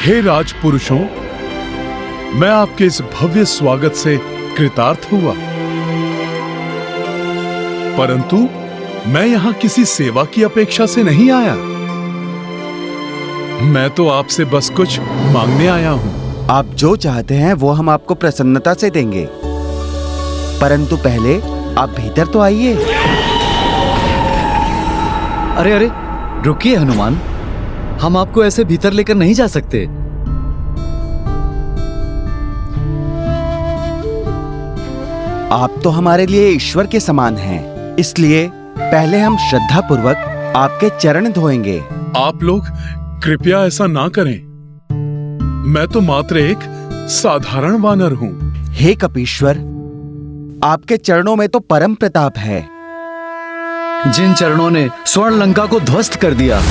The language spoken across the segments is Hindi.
हे राजपुरुषों, मैं आपके इस भव्य स्वागत से कृतार्थ हुआ, परंतु मैं यहां किसी सेवा की अपेक्षा से नहीं आया। मैं तो आपसे बस कुछ मांगने आया हूं। आप जो चाहते हैं वो हम आपको प्रसन्नता से देंगे, परंतु पहले आप भीतर तो आइए। अरे अरे, रुकिए हनुमान, हम आपको ऐसे भीतर लेकर नहीं जा सकते। आप तो हमारे लिए ईश्वर के समान हैं, इसलिए पहले हम श्रद्धा पूर्वक आपके चरण धोएंगे। आप लोग कृपया ऐसा ना करें। मैं तो मात्र एक साधारण वानर हूं। हे कपीश्वर, आपके चरणों में तो परम प्रताप है। जिन चरणों ने स्वर्ण लंका को ध्वस्त कर दिया,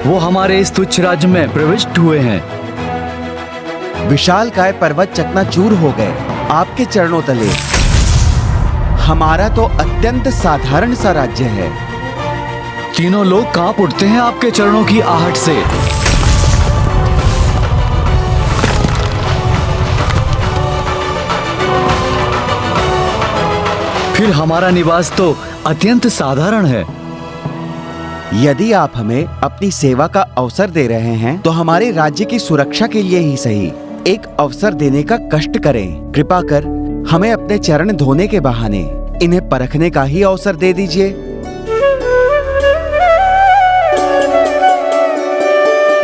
वो हमारे इस तुच्छ राज्य में प्रविष्ट हुए हैं। विशालकाय पर्वत चकनाचूर हो गए आपके चरणों तले। हमारा तो अत्यंत साधारण सा राज्य है। तीनों लोग कांप उठते हैं आपके चरणों की आहट से। फिर हमारा निवास तो अत्यंत साधारण है। यदि आप हमें अपनी सेवा का अवसर दे रहे हैं तो हमारे राज्य की सुरक्षा के लिए ही सही एक अवसर देने का कष्ट करें। कृपा कर हमें अपने चरण धोने के बहाने इन्हें परखने का ही अवसर दे दीजिए।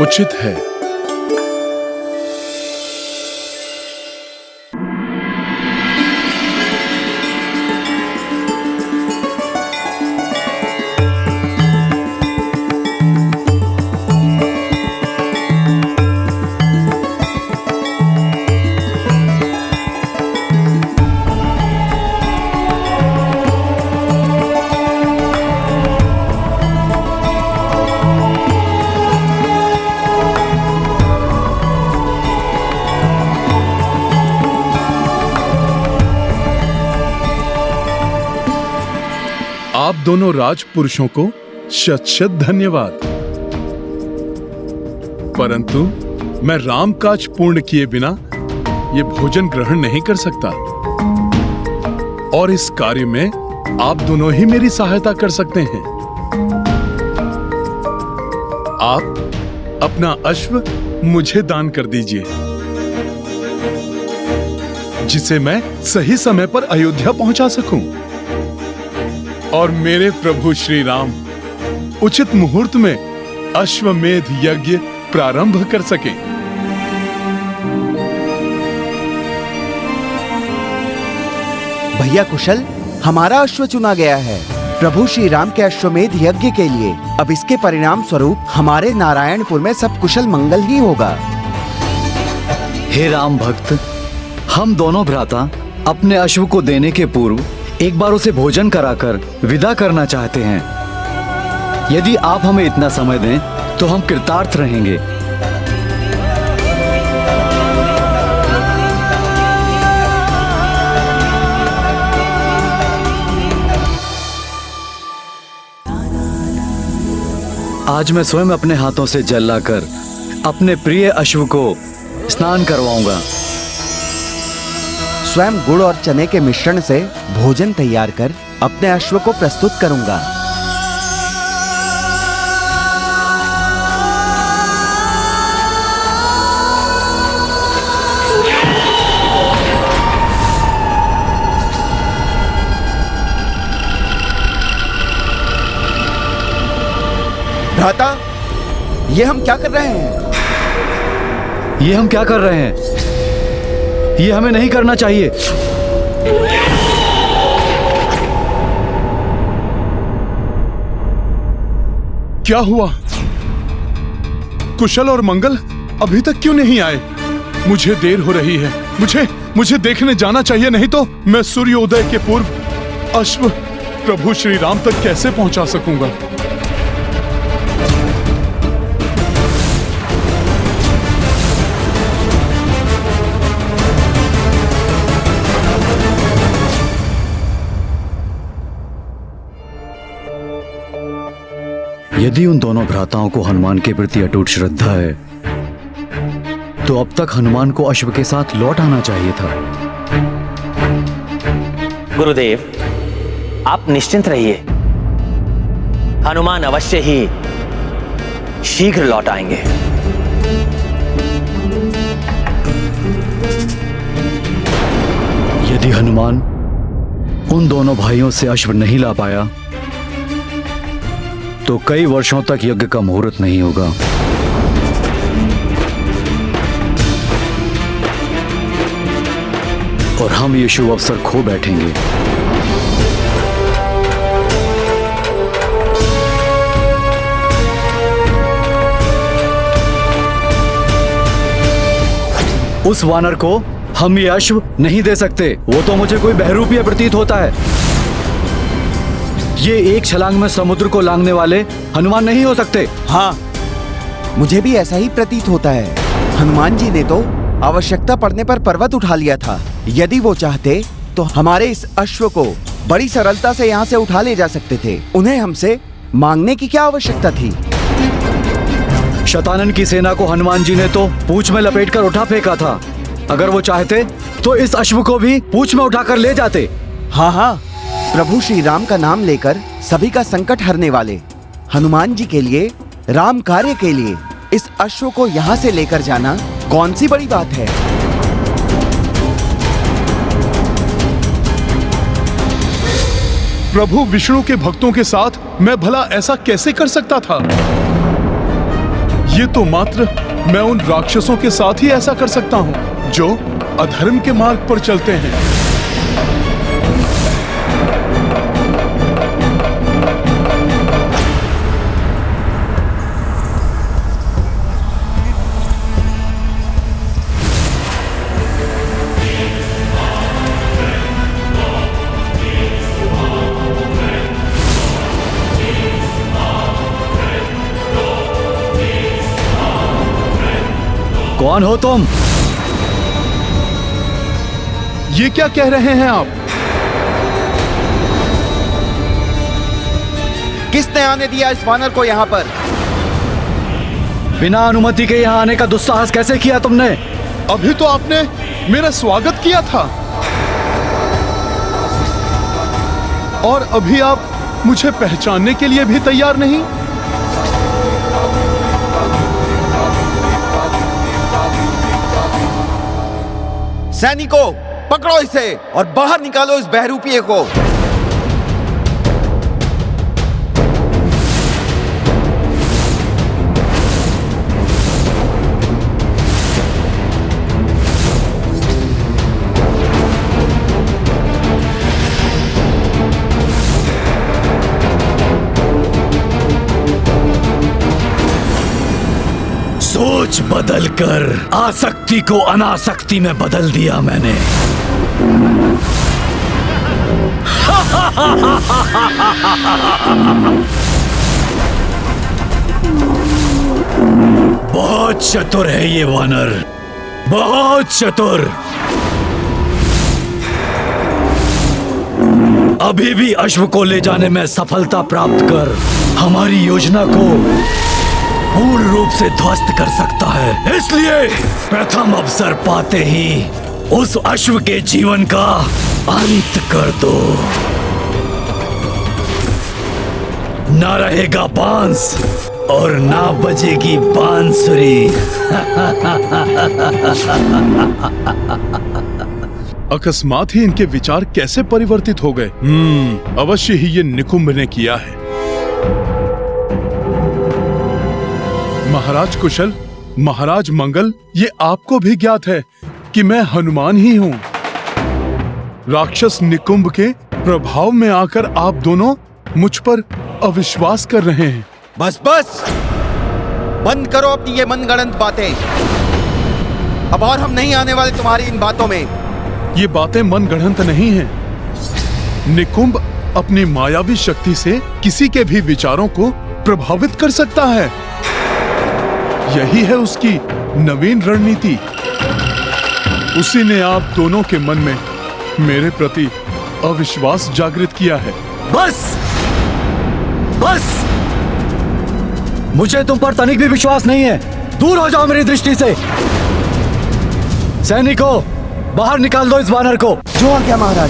उचित है। आप दोनों राजपुरुषों को शत शत धन्यवाद, परंतु मैं रामकाज पूर्ण किए बिना ये भोजन ग्रहण नहीं कर सकता, और इस कार्य में आप दोनों ही मेरी सहायता कर सकते हैं। आप अपना अश्व मुझे दान कर दीजिए, जिसे मैं सही समय पर अयोध्या पहुंचा सकूं और मेरे प्रभु श्री राम उचित मुहूर्त में अश्वमेध यज्ञ प्रारंभ कर सके। भैया कुशल, हमारा अश्व चुना गया है प्रभु श्री राम के अश्वमेध यज्ञ के लिए। अब इसके परिणाम स्वरूप हमारे नारायणपुर में सब कुशल मंगल ही होगा। हे राम भक्त, हम दोनों भ्राता अपने अश्व को देने के पूर्व एक बार उसे भोजन कराकर विदा करना चाहते हैं। यदि आप हमें इतना समय दें तो हम कृतार्थ रहेंगे। आज मैं स्वयं अपने हाथों से जल लाकर अपने प्रिय अश्व को स्नान करवाऊंगा। स्वयं गुड़ और चने के मिश्रण से भोजन तैयार कर अपने अश्व को प्रस्तुत करूंगा। भ्राता, ये हम क्या कर रहे हैं? ये हम क्या कर रहे हैं? ये हमें नहीं करना चाहिए। क्या हुआ? कुशल और मंगल अभी तक क्यों नहीं आए? मुझे देर हो रही है। मुझे देखने जाना चाहिए, नहीं तो मैं सूर्योदय के पूर्व अश्व प्रभु श्री राम तक कैसे पहुंचा सकूंगा? यदि उन दोनों भ्राताओं को हनुमान के प्रति अटूट श्रद्धा है तो अब तक हनुमान को अश्व के साथ लौट आना चाहिए था। गुरुदेव, आप निश्चिंत रहिए, हनुमान अवश्य ही शीघ्र लौट आएंगे। यदि हनुमान उन दोनों भाइयों से अश्व नहीं ला पाया तो कई वर्षों तक यज्ञ का मुहूर्त नहीं होगा। और हम ये शुभ अवसर खो बैठेंगे। उस वानर को हम ये अश्व नहीं दे सकते। वो तो मुझे कोई बहरूपीय प्रतीत होता है। ये एक छलांग में समुद्र को लांघने वाले हनुमान नहीं हो सकते। हाँ, मुझे भी ऐसा ही प्रतीत होता है। हनुमान जी ने तो आवश्यकता पड़ने पर पर्वत उठा लिया था। यदि वो चाहते तो हमारे इस अश्व को बड़ी सरलता से यहाँ से उठा ले जा सकते थे। उन्हें हमसे मांगने की क्या आवश्यकता थी? शतानन की सेना को हनुमान जी ने तो पूंछ में लपेटकर उठा फेंका था। अगर वो चाहते तो इस अश्व को भी पूंछ में उठाकर ले जाते। हाँ हाँ, प्रभु श्री राम का नाम लेकर सभी का संकट हरने वाले हनुमान जी के लिए, राम कार्य के लिए इस अश्व को यहाँ से लेकर जाना कौन सी बड़ी बात है? प्रभु विष्णु के भक्तों के साथ मैं भला ऐसा कैसे कर सकता था? ये तो मात्र मैं उन राक्षसों के साथ ही ऐसा कर सकता हूँ जो अधर्म के मार्ग पर चलते हैं। कौन हो तुम? ये क्या कह रहे हैं आप? किसने आने दिया इस वानर को यहाँ पर? बिना अनुमति के यहाँ आने का दुस्साहस कैसे किया तुमने? अभी तो आपने मेरा स्वागत किया था और अभी आप मुझे पहचानने के लिए भी तैयार नहीं। सैनिकों, पकड़ो इसे और बाहर निकालो इस बहरूपीय को। सोच बदलकर आसक्ति को अनासक्ति में बदल दिया मैंने। बहुत चतुर है ये वानर, बहुत चतुर। अभी भी अश्व को ले जाने में सफलता प्राप्त कर हमारी योजना को पूर्ण रूप से ध्वस्त कर सकता है। इसलिए प्रथम अवसर पाते ही उस अश्व के जीवन का अंत कर दो। ना रहेगा बांस और ना बजेगी बांसुरी। अकस्मात ही इनके विचार कैसे परिवर्तित हो गए? अवश्य ही ये निकुंभ ने किया है। महाराज कुशल, महाराज मंगल, ये आपको भी ज्ञात है कि मैं हनुमान ही हूँ। राक्षस निकुंभ के प्रभाव में आकर आप दोनों मुझ पर अविश्वास कर रहे हैं। बस बस, बंद करो अपनी ये मनगढ़ंत बातें। अब और हम नहीं आने वाले तुम्हारी इन बातों में। ये बातें मनगढ़ंत नहीं हैं। निकुंभ अपनी मायावी शक्ति से किसी के भी विचारों को प्रभावित कर सकता है। यही है उसकी नवीन रणनीति। उसी ने आप दोनों के मन में मेरे प्रति अविश्वास जागृत किया है। बस बस, मुझे तुम पर तनिक भी विश्वास नहीं है। दूर हो जाओ मेरी दृष्टि से। सैनिकों, बाहर निकाल दो इस वानर को। जो आ गया महाराज।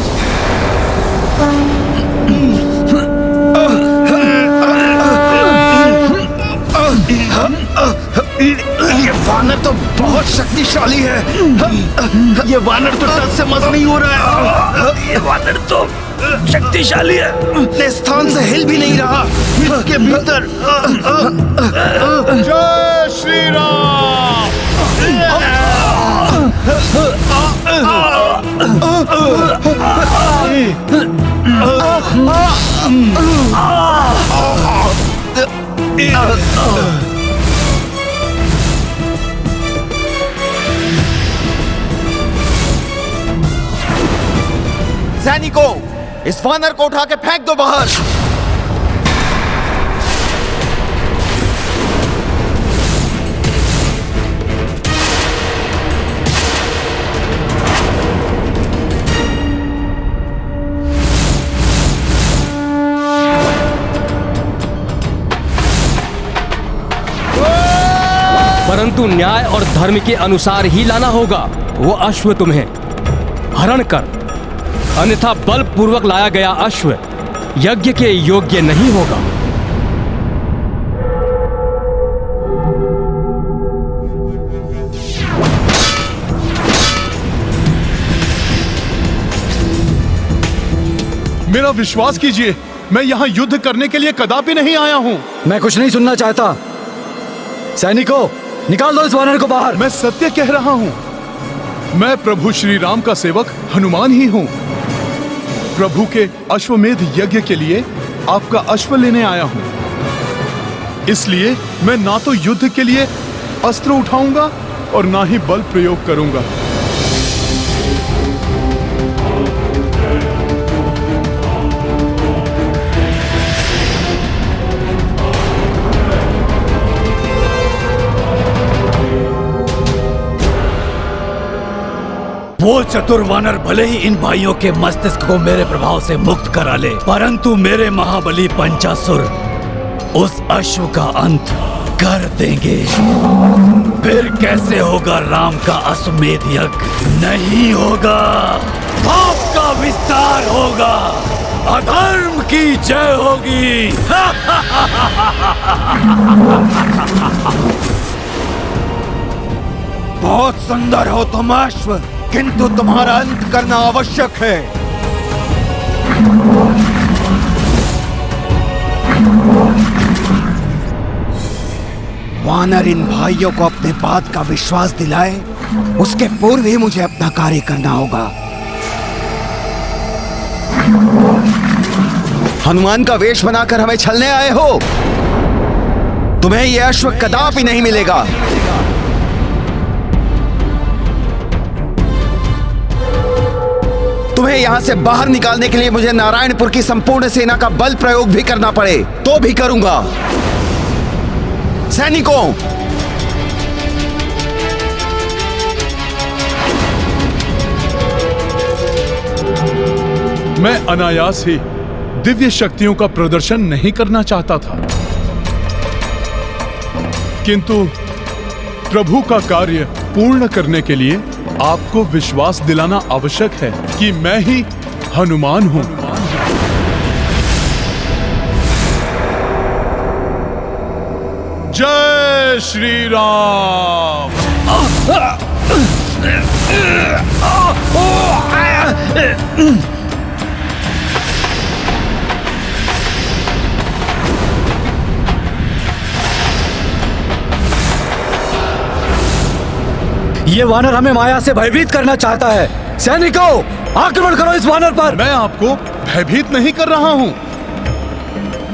ये वानर तो बहुत शक्तिशाली है। ये वानर तो टस से मस नहीं हो रहा है। ये वानर तो शक्तिशाली है, अपने स्थान से हिल भी नहीं रहा। इसके भीतर जय श्री राम। सैनिकों, इस वानर को उठा के फेंक दो बाहर। परंतु न्याय और धर्म के अनुसार ही लाना होगा। वो अश्व तुम्हें हरण कर, अन्यथा बलपूर्वक लाया गया अश्व यज्ञ के योग्य नहीं होगा। मेरा विश्वास कीजिए, मैं यहाँ युद्ध करने के लिए कदापि नहीं आया हूँ। मैं कुछ नहीं सुनना चाहता। सैनिकों, निकाल दो इस वानर को बाहर। मैं सत्य कह रहा हूँ। मैं प्रभु श्री राम का सेवक हनुमान ही हूँ। प्रभु के अश्वमेध यज्ञ के लिए आपका अश्व लेने आया हूँ। इसलिए मैं ना तो युद्ध के लिए अस्त्र उठाऊंगा और ना ही बल प्रयोग करूंगा। वो चतुर वानर भले ही इन भाइयों के मस्तिष्क को मेरे प्रभाव से मुक्त करा ले, परंतु मेरे महाबली पंचासुर उस अश्व का अंत कर देंगे। फिर कैसे होगा राम का अश्वमेध यज्ञ? नहीं होगा। पाप का विस्तार होगा, अधर्म की जय होगी। बहुत सुंदर हो तुम अश्व, किंतु तुम्हारा अंत करना आवश्यक है। वानर इन भाइयों को अपने बात का विश्वास दिलाए, उसके पूर्व ही मुझे अपना कार्य करना होगा। हनुमान का वेश बनाकर हमें छलने आए हो? तुम्हें यह अश्व कदापि नहीं मिलेगा। तुम्हें यहां से बाहर निकालने के लिए मुझे नारायणपुर की संपूर्ण सेना का बल प्रयोग भी करना पड़े तो भी करूंगा। सैनिकों, मैं अनायास ही दिव्य शक्तियों का प्रदर्शन नहीं करना चाहता था, किंतु प्रभु का कार्य पूर्ण करने के लिए आपको विश्वास दिलाना आवश्यक है कि मैं ही हनुमान हूं। जय श्री राम। ये वानर हमें माया से भयभीत करना चाहता है। सैनिकों, आक्रमण करो इस वानर पर। मैं आपको भयभीत नहीं कर रहा हूं।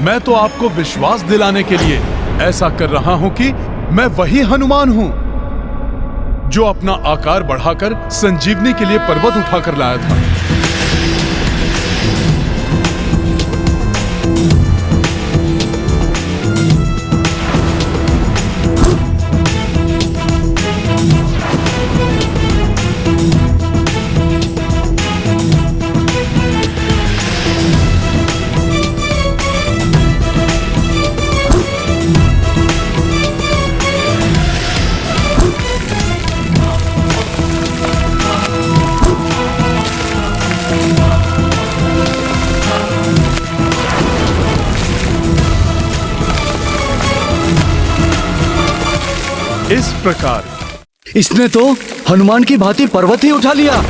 मैं तो आपको विश्वास दिलाने के लिए ऐसा कर रहा हूं कि मैं वही हनुमान हूं जो अपना आकार बढ़ाकर संजीवनी के लिए पर्वत उठाकर लाया था। इस प्रकार इसने तो हनुमान की भांति पर्वत ही उठा लिया।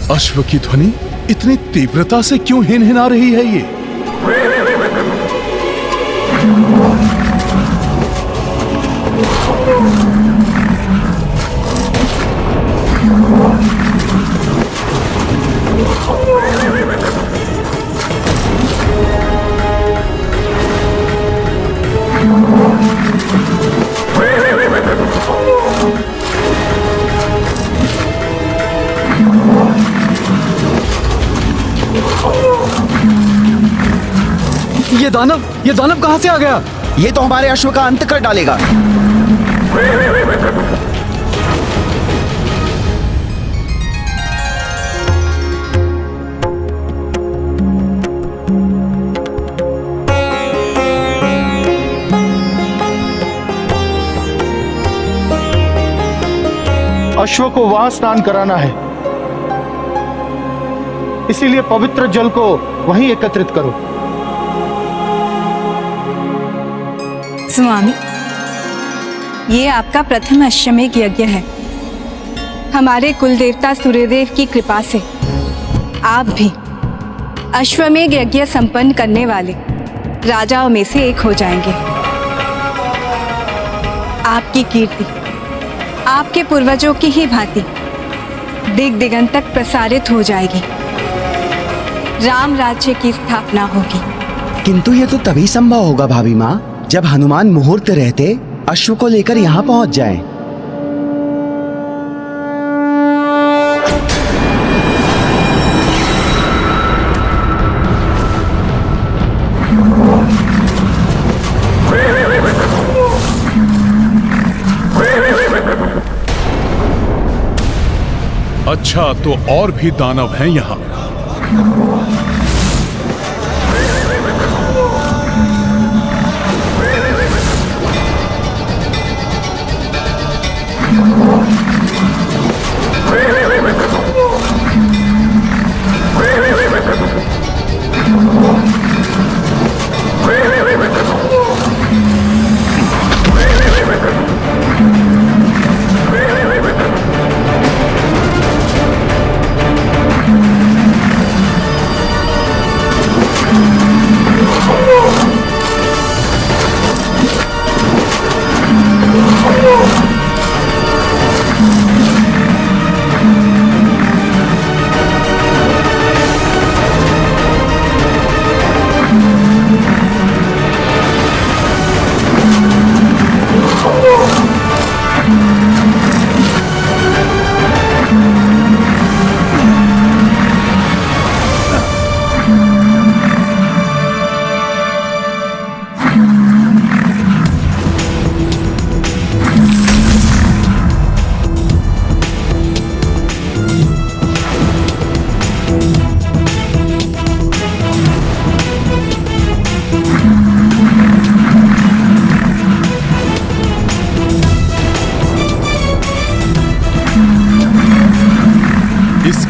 अश्व की ध्वनि इतनी तीव्रता से क्यों हिनहिना रही है ये? ये दानव कहां से आ गया? ये तो हमारे अश्व का अंत कर डालेगा। अश्व को वहां स्नान कराना है, इसीलिए पवित्र जल को वहीं एकत्रित करो। स्वामी, ये आपका प्रथम अश्वमेध यज्ञ है। हमारे कुलदेवता सूर्यदेव की कृपा से आप भी अश्वमेध यज्ञ संपन्न करने वाले राजाओं में से एक हो जाएंगे। आपकी कीर्ति आपके पूर्वजों की ही भांति दिग दिगंत तक प्रसारित हो जाएगी। राम राज्य की स्थापना होगी। किंतु ये तो तभी संभव होगा भाभी माँ, जब हनुमान मुहूर्त रहते अश्व को लेकर यहाँ पहुँच जाएं। अच्छा, तो और भी दानव हैं यहाँ।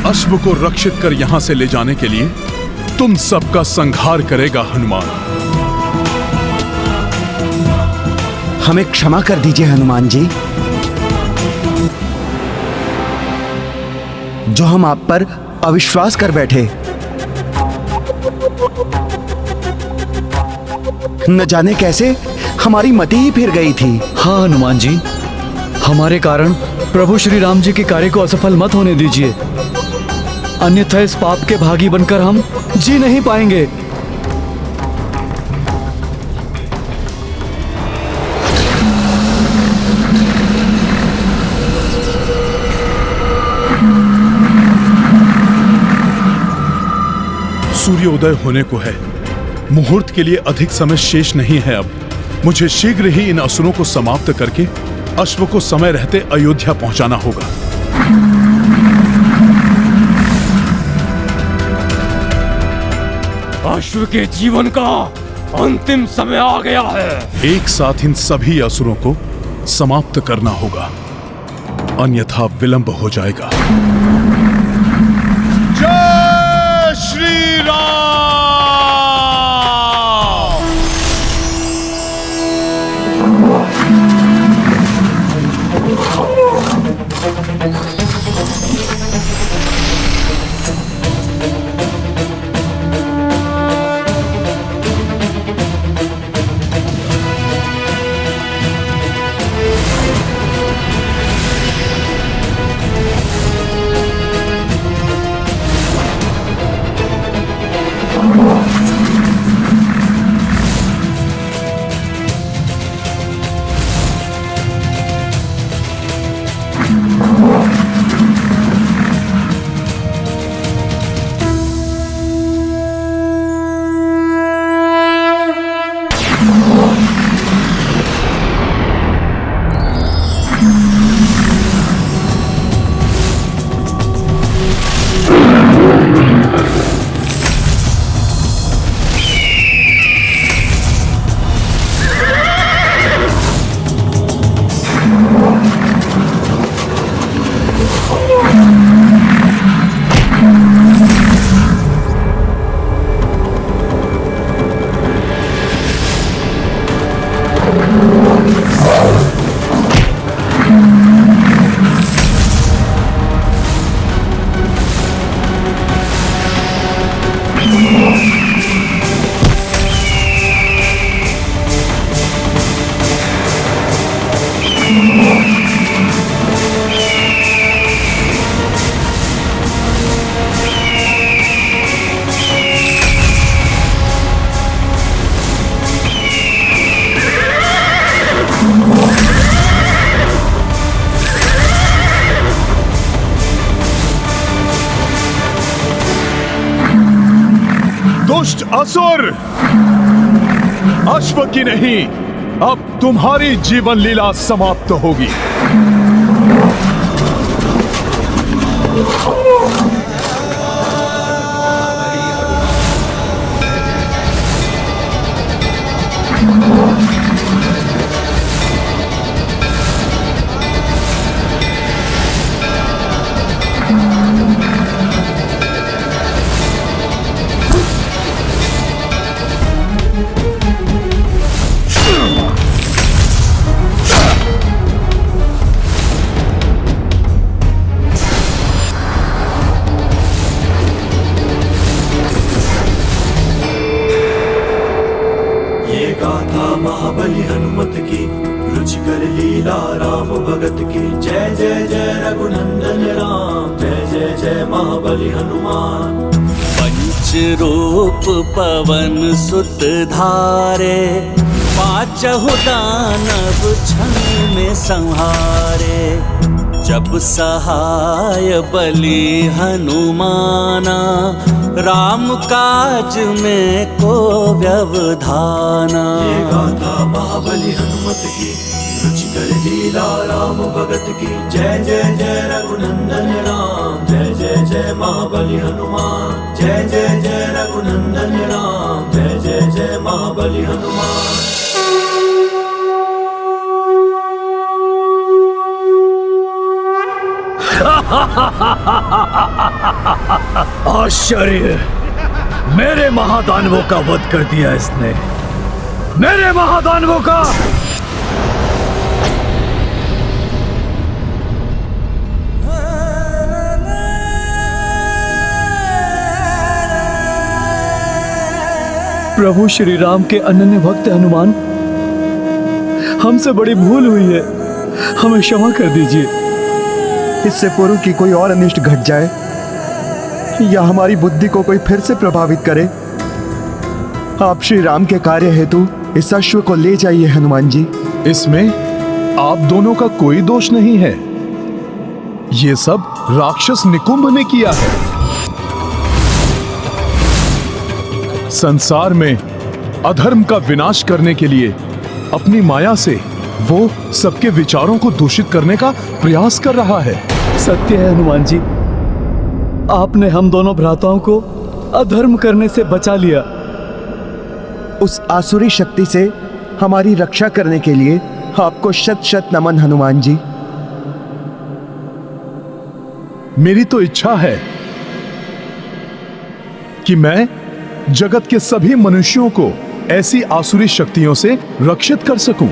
अश्व को रक्षित कर यहां से ले जाने के लिए तुम सबका संहार करेगा हनुमान। हमें क्षमा कर दीजिए हनुमान जी, जो हम आप पर अविश्वास कर बैठे। न जाने कैसे हमारी मति ही फिर गई थी। हाँ हनुमान जी, हमारे कारण प्रभु श्री राम जी के कार्य को असफल मत होने दीजिए। अन्यथा इस पाप के भागी बनकर हम जी नहीं पाएंगे। सूर्योदय होने को है। मुहूर्त के लिए अधिक समय शेष नहीं है। अब मुझे शीघ्र ही इन असुरों को समाप्त करके अश्व को समय रहते अयोध्या पहुंचाना होगा। अश्व के जीवन का अंतिम समय आ गया है। एक साथ इन सभी असुरों को समाप्त करना होगा, अन्यथा विलंब हो जाएगा। जय श्री राम। दुष्ट असुर, अश्व की नहीं, अब तुम्हारी जीवन लीला समाप्त होगी। महाबली हनुमत की, रुचिकर लीला राम भगत की। जय जय जय रघुनंदन राम, जय जय जय महाबली हनुमान। पंच रूप पवन सुत धारे, पांचहु दानव क्षण में संहारे। जब सहाय बलि हनुमाना, राम काज में को व्यवधाना। ये गाथा महाबली हनुमत की, रुचिकर लीला राम भगत की। जय जय जय रघुनंदन राम, जय जय जय महाबली हनुमान। जय जय जय रघुनंदन राम, जय जय जय महाबली हनुमान। आश्चर्य, मेरे महादानवों का वध कर दिया इसने, मेरे महादानवों का। प्रभु श्री राम के अनन्य भक्त हनुमान, हमसे बड़ी भूल हुई है, हमें क्षमा कर दीजिए। इससे पूर्व कि कोई और अनिष्ट घट जाए, या हमारी बुद्धि को कोई फिर से प्रभावित करे। आप श्री राम के कार्य हेतु इस अश्व को ले जाइए हनुमान जी। इसमें आप दोनों का कोई दोष नहीं है। ये सब राक्षस निकुंभ ने किया है। संसार में अधर्म का विनाश करने के लिए अपनी माया से वो सबके विचारों को दूषित करने का प्रयास कर रहा है। सत्य है हनुमान जी, आपने हम दोनों भ्राताओं को अधर्म करने से बचा लिया। उस आसुरी शक्ति से हमारी रक्षा करने के लिए आपको शत शत नमन हनुमान जी। मेरी तो इच्छा है कि मैं जगत के सभी मनुष्यों को ऐसी आसुरी शक्तियों से रक्षित कर सकूं।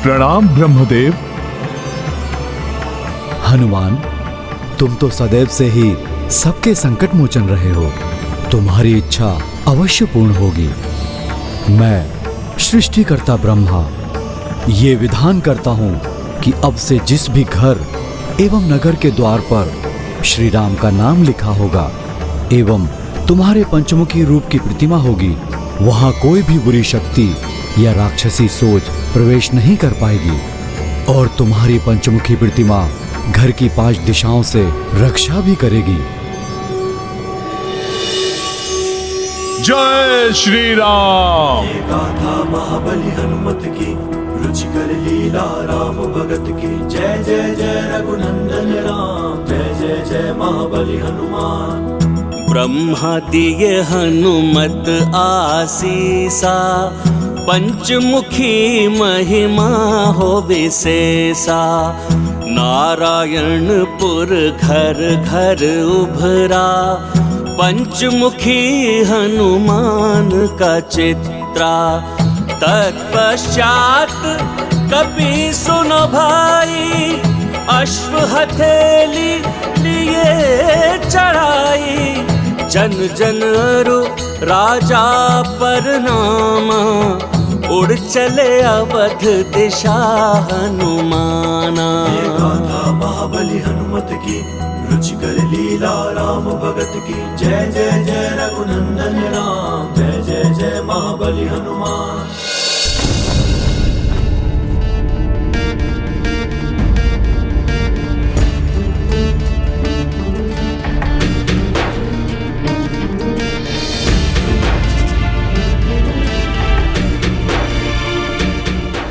प्रणाम ब्रह्मदेव। हनुमान, तुम तो सदैव से ही सबके संकट मोचन रहे हो। तुम्हारी इच्छा अवश्य पूर्ण होगी। मैं सृष्टिकर्ता ब्रह्मा ये विधान करता हूं कि अब से जिस भी घर एवं नगर के द्वार पर श्री राम का नाम लिखा होगा एवं तुम्हारे पंचमुखी रूप की प्रतिमा होगी, वहां कोई भी बुरी शक्ति या राक्षसी सोच प्रवेश नहीं कर पाएगी और तुम्हारी पंचमुखी प्रतिमा घर की 5 दिशाओं से रक्षा भी करेगी। जय श्री राम। ये गाथा महाबली हनुमत की, रुचिकर लीला राम भगत की। जय जय जय रघुनंदन राम, जय जय जय महाबली हनुमान। ब्रह्मा दिए हनुमत आसीसा, पंचमुखी महिमा हो विशेषा। नारायणपुर घर घर उभरा, पंचमुखी हनुमान का चित्रा। तत्पश्चात कपि सुनो भाई, अश्व हथेली लिए चढ़ाई। जन जन अरु राजा पर नामा, उड़ चले अवध दिशा हनुमाना। ये गाथा महाबली हनुमत की, रुचिकर लीला राम भगत की। जय जय जय रघुनंदन राम, जय जय जय महाबली हनुमान।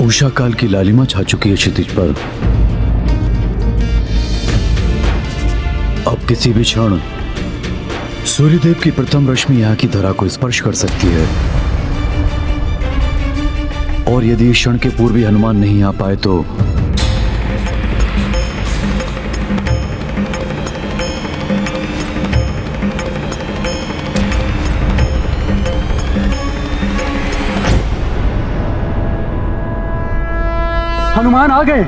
उषा काल की लालिमा छा चुकी है क्षितिज पर। अब किसी भी क्षण सूर्यदेव की प्रथम रश्मि यहाँ की धरा को स्पर्श कर सकती है और यदि इस क्षण के पूर्व भी हनुमान नहीं आ पाए तो हनुमान आ गए।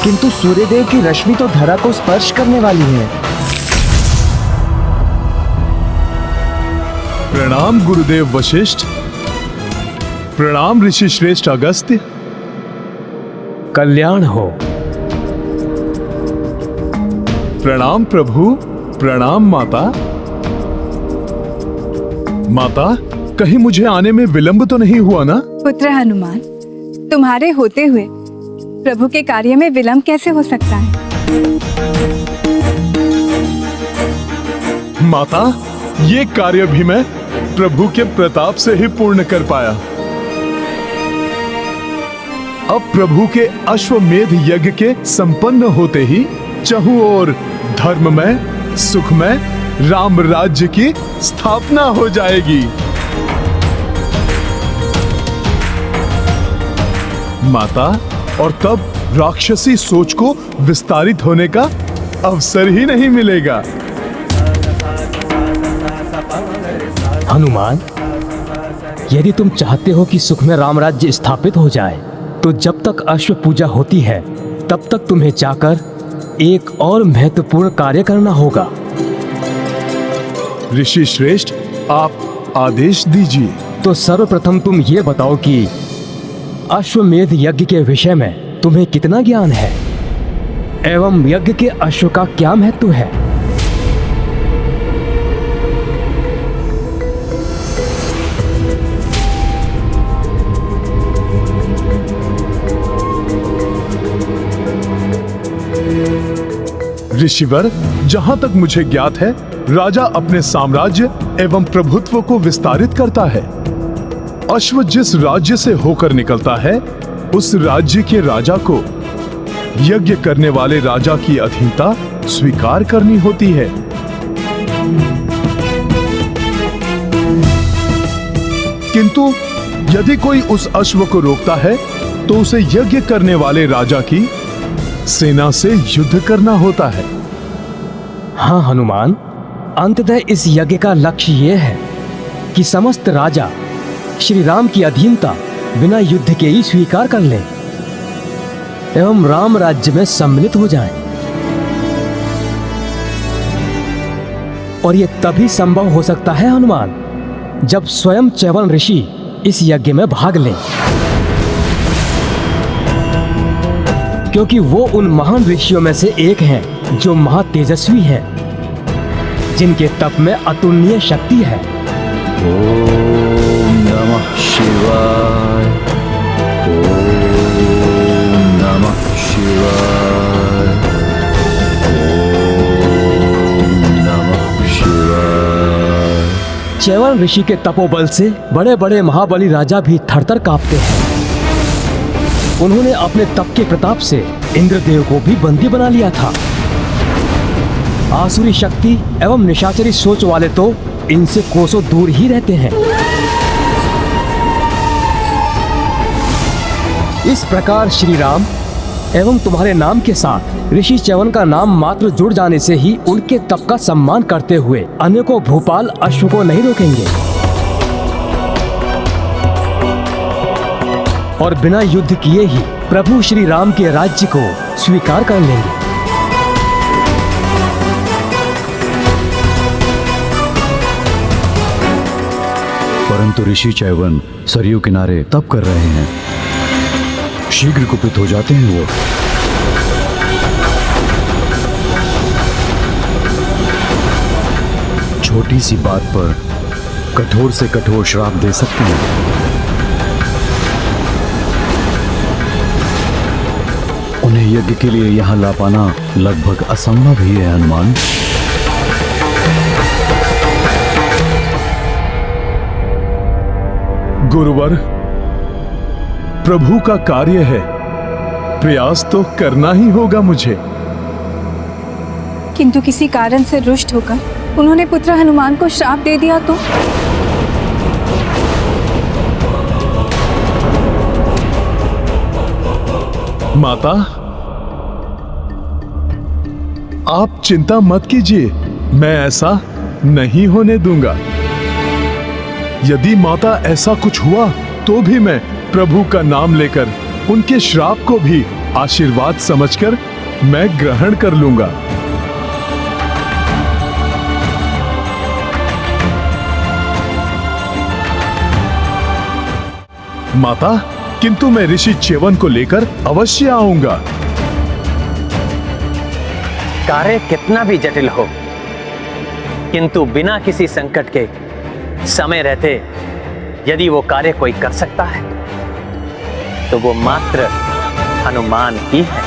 किंतु सूर्यदेव की रश्मि तो धरा को स्पर्श करने वाली है। प्रणाम गुरुदेव वशिष्ठ। प्रणाम ऋषि श्रेष्ठ अगस्त्य। कल्याण हो। प्रणाम प्रभु। प्रणाम माता। माता, कहीं मुझे आने में विलंब तो नहीं हुआ ना? पुत्र हनुमान, तुम्हारे होते हुए प्रभु के कार्य में विलंब कैसे हो सकता है? माता, ये कार्य भी मैं प्रभु के प्रताप से ही पूर्ण कर पाया। अब प्रभु के अश्वमेध यज्ञ के संपन्न होते ही चहुं ओर धर्ममय सुखमय राम राज्य की स्थापना हो जाएगी। माता, और तब राक्षसी सोच को विस्तारित होने का अवसर ही नहीं मिलेगा। हनुमान, यदि तुम चाहते हो कि सुख में राम राज्य स्थापित हो जाए, तो जब तक अश्व पूजा होती है तब तक तुम्हें जाकर एक और महत्वपूर्ण कार्य करना होगा। ऋषि श्रेष्ठ, आप आदेश दीजिए। तो सर्वप्रथम तुम ये बताओ कि अश्वमेध यज्ञ के विषय में तुम्हें कितना ज्ञान है एवं यज्ञ के अश्व का क्या महत्व है। ऋषिवर, जहां तक मुझे ज्ञात है, राजा अपने साम्राज्य एवं प्रभुत्व को विस्तारित करता है। अश्व जिस राज्य से होकर निकलता है, उस राज्य के राजा को यज्ञ करने वाले राजा की अधीनता स्वीकार करनी होती है। किंतु यदि कोई उस अश्व को रोकता है, तो उसे यज्ञ करने वाले राजा की सेना से युद्ध करना होता है। हाँ हनुमान, अंततः इस यज्ञ का लक्ष्य यह है कि समस्त राजा श्री राम की अधीनता बिना युद्ध के ही स्वीकार कर लें एवं राम राज्य में सम्मिलित हो जाएं। और यह तभी संभव हो सकता है हनुमान, जब स्वयं च्यवन ऋषि इस यज्ञ में भाग लें, क्योंकि वो उन महान ऋषियों में से एक हैं जो महातेजस्वी हैं, जिनके तप में अतुलनीय शक्ति है। ओम नमः शिवाय। ओम नमः शिवाय। ओम नमः शिवाय। च्यवन ऋषि के तपोबल से बड़े बड़े महाबली राजा भी थरथर कांपते हैं। उन्होंने अपने तप के प्रताप से इंद्रदेव को भी बंदी बना लिया था। आसुरी शक्ति एवं निशाचरी सोच वाले तो इनसे कोसों दूर ही रहते हैं। इस प्रकार श्री राम एवं तुम्हारे नाम के साथ ऋषि च्यवन का नाम मात्र जुड़ जाने से ही उनके तप का सम्मान करते हुए अनेकों भूपाल अश्व को नहीं रोकेंगे और बिना युद्ध किए ही प्रभु श्री राम के राज्य को स्वीकार कर लेंगे। परंतु ऋषि च्यवन सरयू किनारे तप कर रहे हैं, शीघ्र कुपित हो जाते हैं वो। छोटी सी बात पर कठोर से कठोर श्राप दे सकते हैं। उन्हें यज्ञ के लिए यहां ला पाना लगभग असंभव ही है हनुमान। गुरुवर, प्रभु का कार्य है, प्रयास तो करना ही होगा मुझे। किंतु किसी कारण से रुष्ट होकर उन्होंने पुत्र हनुमान को श्राप दे दिया तो? माता, आप चिंता मत कीजिए, मैं ऐसा नहीं होने दूंगा। यदि माता ऐसा कुछ हुआ तो भी मैं प्रभु का नाम लेकर उनके श्राप को भी आशीर्वाद समझकर मैं ग्रहण कर लूंगा। माता, किंतु मैं ऋषि च्यवन को लेकर अवश्य आऊंगा। कार्य कितना भी जटिल हो, किंतु बिना किसी संकट के समय रहते यदि वो कार्य कोई कर सकता है तो वो मात्र हनुमान ही है।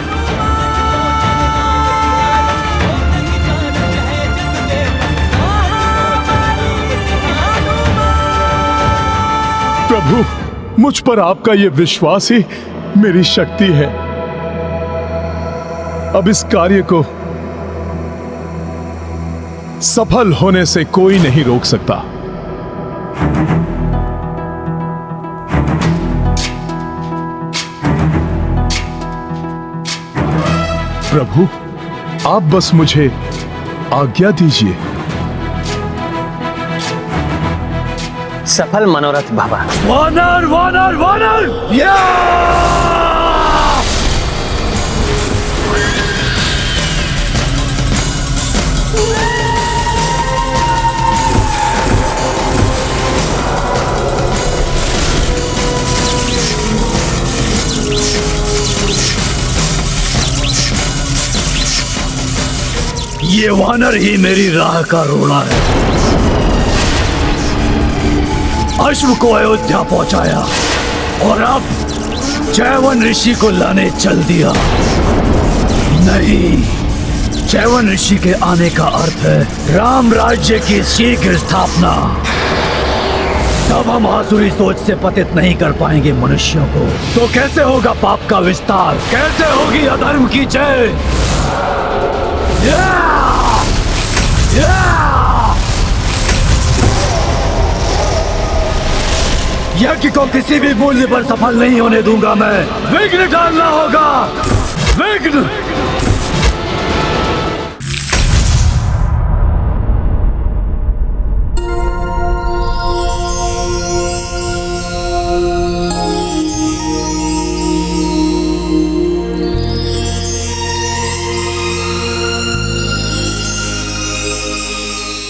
प्रभु, मुझ पर आपका ये विश्वास ही मेरी शक्ति है। अब इस कार्य को सफल होने से कोई नहीं रोक सकता। प्रभु, आप बस मुझे आज्ञा दीजिए। सफल मनोरथ बाबा। वानर वानर वानर या! ये वानर ही मेरी राह का रोड़ा है। अश्व को अयोध्या पहुंचाया और अब चैवन ऋषि को लाने चल दिया। नहीं, चैवन ऋषि के आने का अर्थ है राम राज्य की शीघ्र स्थापना। तब हम आसुरी सोच से पतित नहीं कर पाएंगे मनुष्यों को। तो कैसे होगा पाप का विस्तार, कैसे होगी अधर्म की जय? यज्ञ को किसी भी मूल्य पर सफल नहीं होने दूंगा मैं। विघ्न डालना होगा, विघ्न।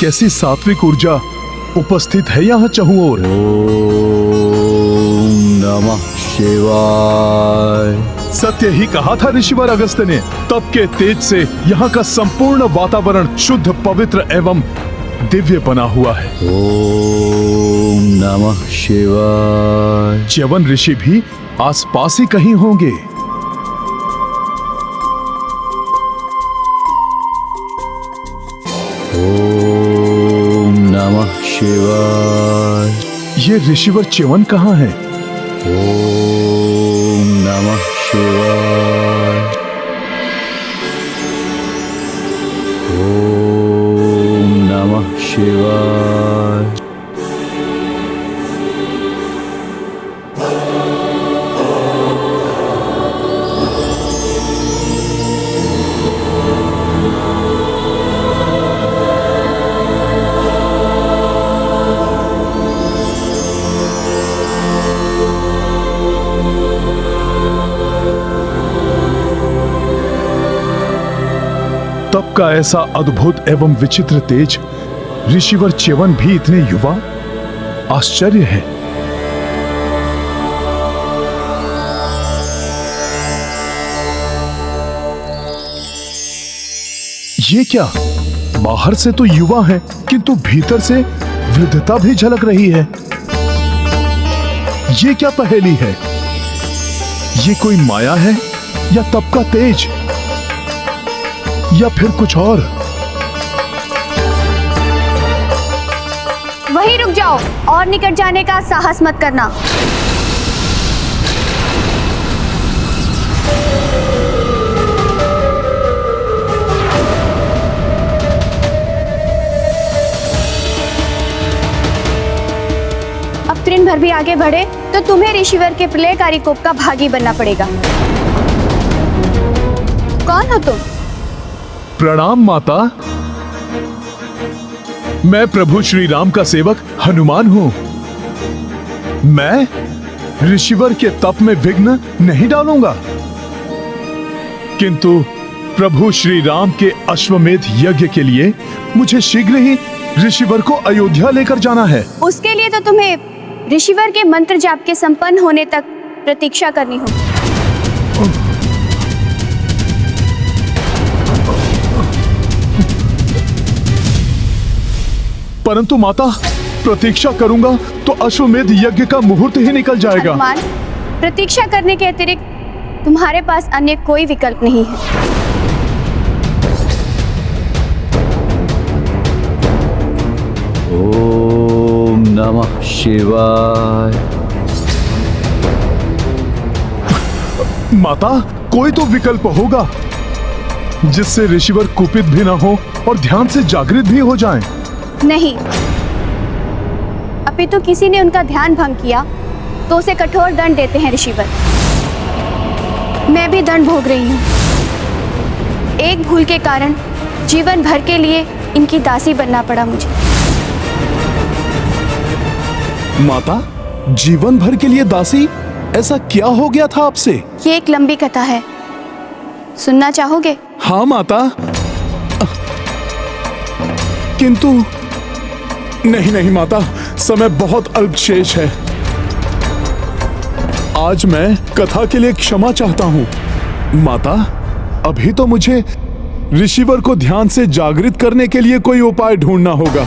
कैसी सात्विक ऊर्जा उपस्थित है यहाँ चहुं ओर। ओम नमः शिवाय। सत्य ही कहा था ऋषिवर अगस्त्य ने। तप के तेज से यहाँ का संपूर्ण वातावरण शुद्ध, पवित्र एवं दिव्य बना हुआ है। ओम नमः शिवाय। च्यवन ऋषि भी आसपास ही कहीं होंगे। ओम नमः शिवाय। ये ऋषिवर च्यवन कहाँ है? ओम नमः शिवाय। ओम नमः शिवाय। तप का ऐसा अद्भुत एवं विचित्र तेज, ऋषिवर च्यवन भी इतने युवा, आश्चर्य है। ये क्या, बाहर से तो युवा है किंतु भीतर से वृद्धता भी झलक रही है। ये क्या पहेली है? ये कोई माया है या तप का तेज या फिर कुछ और? वहीं रुक जाओ और निकट जाने का साहस मत करना। अब तृण भर भी आगे बढ़े तो तुम्हें ऋषिवर के प्रलयकारी कोप का भागी बनना पड़ेगा। कौन हो तुम? प्रणाम माता। मैं प्रभु श्री राम का सेवक हनुमान हूं। मैं ऋषिवर के तप में विघ्न नहीं डालूंगा, किंतु प्रभु श्री राम के अश्वमेध यज्ञ के लिए मुझे शीघ्र ही ऋषिवर को अयोध्या लेकर जाना है। उसके लिए तो तुम्हें ऋषिवर के मंत्र जाप के संपन्न होने तक प्रतीक्षा करनी होगी। परंतु माता, प्रतीक्षा करूंगा तो अश्वमेध यज्ञ का मुहूर्त ही निकल जाएगा। हनुमान, प्रतीक्षा करने के अतिरिक्त तुम्हारे पास अन्य कोई विकल्प नहीं है। ओम नमः शिवाय। माता, कोई तो विकल्प होगा जिससे ऋषिवर कुपित भी न हो और ध्यान से जागृत भी हो जाएं। नहीं, अपितु किसी ने उनका ध्यान भंग किया तो उसे कठोर दंड देते हैं ऋषिवर। मैं भी दंड भोग रही हूँ। एक भूल के कारण जीवन भर के लिए इनकी दासी बनना पड़ा मुझे। माता, जीवन भर के लिए दासी? ऐसा क्या हो गया था आपसे? ये एक लंबी कथा है, सुनना चाहोगे? हाँ माता, किंतु नहीं नहीं माता, समय बहुत अल्पशेष है। आज मैं कथा के लिए क्षमा चाहता हूँ। माता, अभी तो मुझे ऋषिवर को ध्यान से जागृत करने के लिए कोई उपाय ढूंढना होगा।